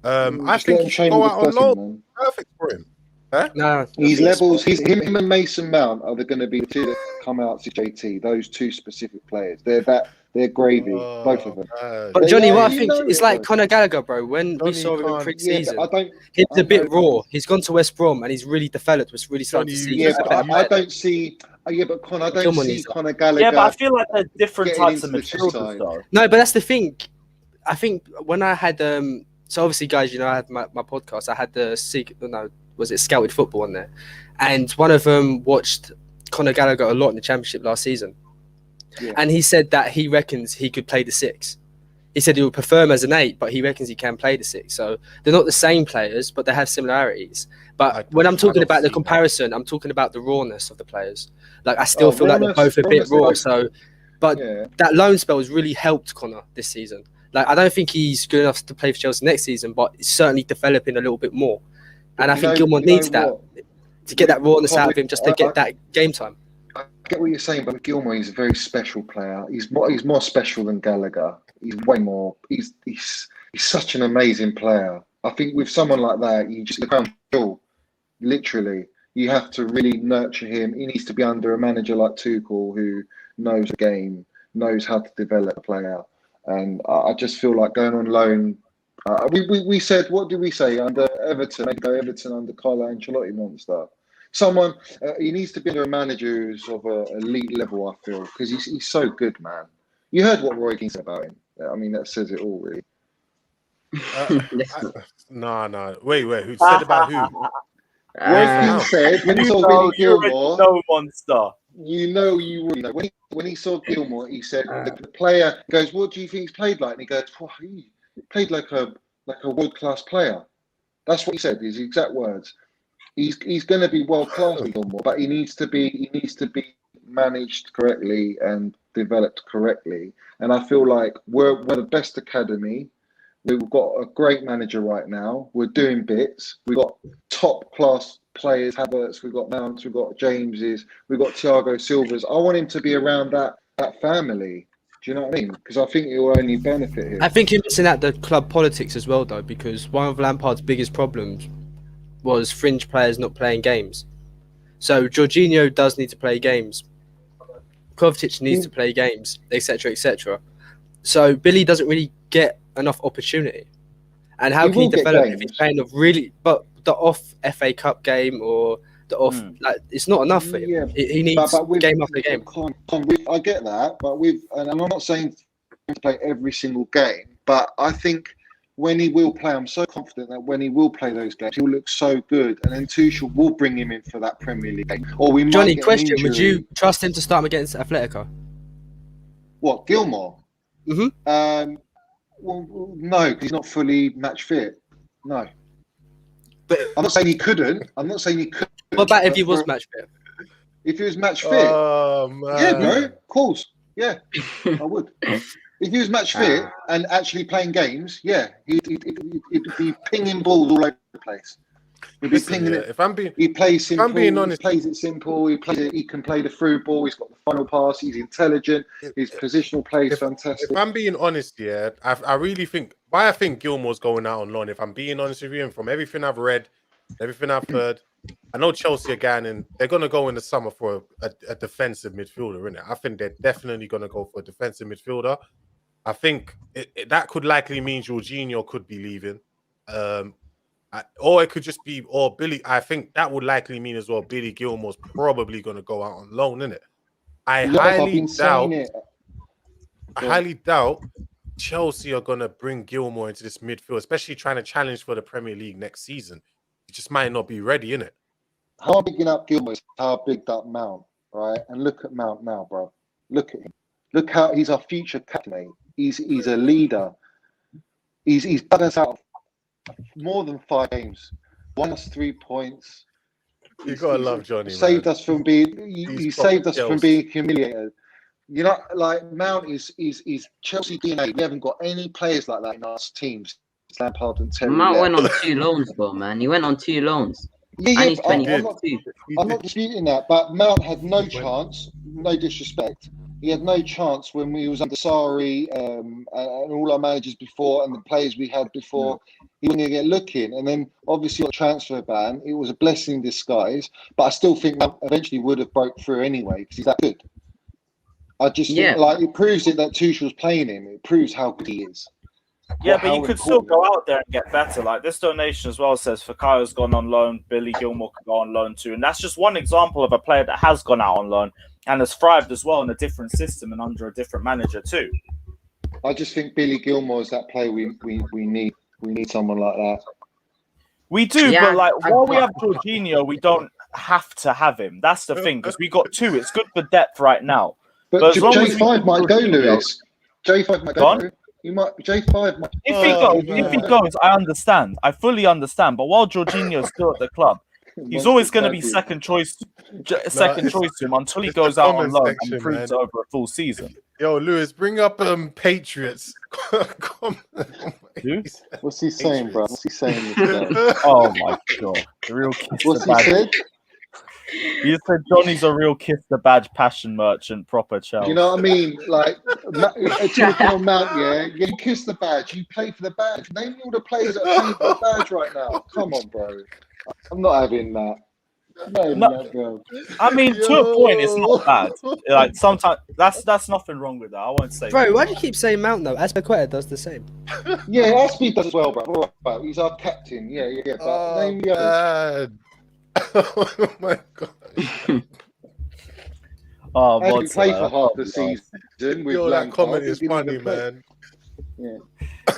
I think he should go out on loan. Perfect for him. Huh? No, he's levels. Him and Mason Mount are going to be the 2 that come out to JT. Those 2 specific players. They're gravy, both of them. But Johnny, what I think it's like Conor Gallagher, bro. When we saw him in pre-season, he's a bit raw. He's gone to West Brom and he's really developed. It's really starting to see. But I don't see. But Conor, I don't see Conor Gallagher. Yeah, but I feel like they're different types of midfielders, though. No, but that's the thing. I think when I had so obviously, guys, you know, I had my podcast. I had the Scouted Football on there, and one of them watched Conor Gallagher a lot in the Championship last season. Yeah. And he said that he reckons he could play the 6. he said he would prefer him as an 8, but he reckons he can play the 6. So they're not the same players, but they have similarities. But when I'm talking about the comparison, I'm talking about the rawness of the players. Like, I still feel like they're both a bit raw. So, but that loan spell has really helped Connor this season. Like, I don't think he's good enough to play for Chelsea next season, but he's certainly developing a little bit more. And I think Gilmour needs that to get that rawness out of him, just to get that game time. I get what you're saying, but Gilmour, he's a very special player. He's more special than Gallagher. He's way more. He's such an amazing player. I think with someone like that, you just look around. Literally, you have to really nurture him. He needs to be under a manager like Tuchel, who knows the game, knows how to develop a player. And I just feel like going on loan. We said, what did we say under Everton? Maybe go Everton under Carlo Ancelotti monster. Someone he needs to be under a manager who's of an elite level. I feel, because he's so good, man. You heard what Roy Keane said about him. I mean, that says it all, really. No. Wait. Who said about who? Roy Keane said when he saw Billy Gilmour. No monster. You already know. When he saw Gilmour, he said the player goes, "What do you think he's played like?" And he goes, "Oh, he played like a world-class player." That's what he said. His exact words. He's going to be world-class, Gilmour, but he needs to be managed correctly and developed correctly. And I feel like we're the best academy. We've got a great manager right now. We're doing bits. We've got top-class players, Havertz, we've got Mounts, we've got Jameses, we've got Thiago Silvas. I want him to be around that family. Do you know what I mean? Because I think it will only benefit him. I think you're missing out the club politics as well, though, because one of Lampard's biggest problems was fringe players not playing games. So Jorginho does need to play games. Kovacic needs to play games, etc., etc. So Billy doesn't really get enough opportunity. And how can he develop if he's playing but the off FA Cup game or the off, like, it's not enough for him. Yeah, he needs game after game. I get that, but and I'm not saying to play every single game, but I think when he will play, I'm so confident that when he will play those games, he'll look so good, and then Tuchel will bring him in for that Premier League game. Or we Johnny, might get question: would you trust him to start him against Atletico? What, Gilmour? Mm-hmm. Well, no, because he's not fully match fit. No. But I'm not saying he couldn't. What about if he was match fit? If he was match fit? Man. Yeah, bro. Of course. Yeah, I would. If he was match fit and actually playing games, yeah, he'd be pinging balls all over the place. He'd be pinging it. He plays simple. If I'm being honest, he plays it simple. He can play the through ball. He's got the final pass. He's intelligent. His positional play is fantastic. If I'm being honest, yeah, I really think why I think Gilmour's going out on loan. If I'm being honest with you, and from everything I've read, everything I've heard, I know Chelsea are going in. They're going to go in the summer for a defensive midfielder, innit? I think they're definitely going to go for a defensive midfielder. I think that could likely mean Jorginho could be leaving. Or it could just be, or Billy. I think that would likely mean as well, Billy Gilmour's probably going to go out on loan, innit? I highly doubt Chelsea are going to bring Gilmour into this midfield, especially trying to challenge for the Premier League next season. He just might not be ready, innit? How bigging up Gilmour is how big that Mount, right? And look at Mount now, bro. Look at him. Look how he's our future captain. He's a leader. He's done us out of more than 5 games. Won us 3 points. You gotta love Johnny. Saved us from being. He saved us from being humiliated. You know, like Mount is Chelsea DNA. We haven't got any players like that in our teams. Lampard and Terry. Mount went on 2 loans, bro, man. He went on 2 loans. Yeah, and he's 22. I'm not disputing that, but Mount had no chance. No disrespect. He had no chance when we was under Sarri and all our managers before and the players we had before. He wasn't going to get looking. And then obviously got a transfer ban. It was a blessing in disguise. But I still think Mount eventually would have broke through anyway because he's that good. I just think, like, it proves it that Tuchel's playing him. It proves how good he is. Yeah, but you could still go out there and get better. Like this donation as well says, Fakay's gone on loan, Billy Gilmour could go on loan too. And that's just one example of a player that has gone out on loan and has thrived as well in a different system and under a different manager too. I just think Billy Gilmour is that player we need. We need someone like that. We do, but like while we have Jorginho, we don't have to have him. That's the thing, because we got 2. It's good for depth right now. But J5 might go, Lewis. J5 might go. He might J5 might. If he goes, I understand. I fully understand. But while Jorginho's still at the club, he's always going to be second choice to him until he goes out on loan and proves it over a full season. Yo, Lewis, bring up Patriots. What's he saying, bro? What's he saying? Oh my god, the real kiss What's the he badge. said? You said Johnny's a real kiss the badge passion merchant, proper Chelsea. You know what I mean? Like talking on Mount, you kiss the badge, you play for the badge. Name me all the players that are playing for the badge right now. Come on, bro. I'm not having that. I mean, to a point, it's not bad. Like sometimes that's nothing wrong with that. I won't say. Bro, why do you keep saying Mount though? Azpilicueta does the same. Yeah, Aspie does as well, bro. Right. He's our captain. Yeah. But name the others. Oh my god. Oh, I didn't play for half the season. With that comment is funny, man. Yeah.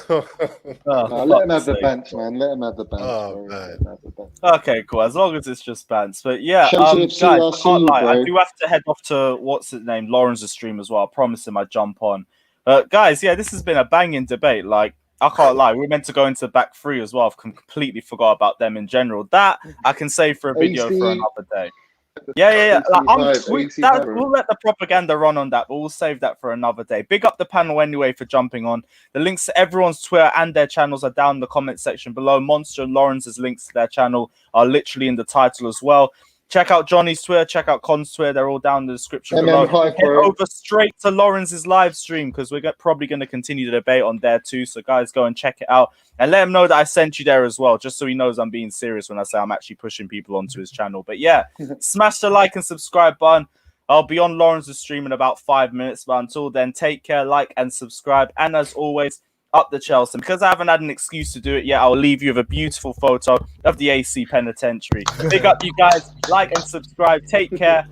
Oh, let him have the bench, man. Let him have the bench. Oh, man. Okay, cool. As long as it's just bants. But yeah, ConnCFC, guys, I I see can't you, lie. I bro. do have to head off to what's his name, Lawrence's stream as well. I promise him I jump on. Guys, yeah, this has been a banging debate. Like, I can't lie. We were meant to go into back three as well. I've completely forgot about them in general. That I can save for a video for another day. Yeah. Like, we'll let the propaganda run on that, but we'll save that for another day. Big up the panel anyway for jumping on. The links to everyone's Twitter and their channels are down in the comment section below. Monster and Lawrence's links to their channel are literally in the title as well. Check out Johnny's Twitter, check out Con's Twitter. They're all down in the description below. Head over straight to Lawrence's live stream because we're probably going to continue the debate on there too. So guys, go and check it out and let him know that I sent you there as well, just so he knows I'm being serious when I say I'm actually pushing people onto his channel. But yeah, smash the like and subscribe button. I'll be on Lawrence's stream in about 5 minutes. But until then, take care, like and subscribe. And as always, up the Chelsea. Because I haven't had an excuse to do it yet, I'll leave you with a beautiful photo of the AC Penitentiary. Big up you guys, like and subscribe. Take care.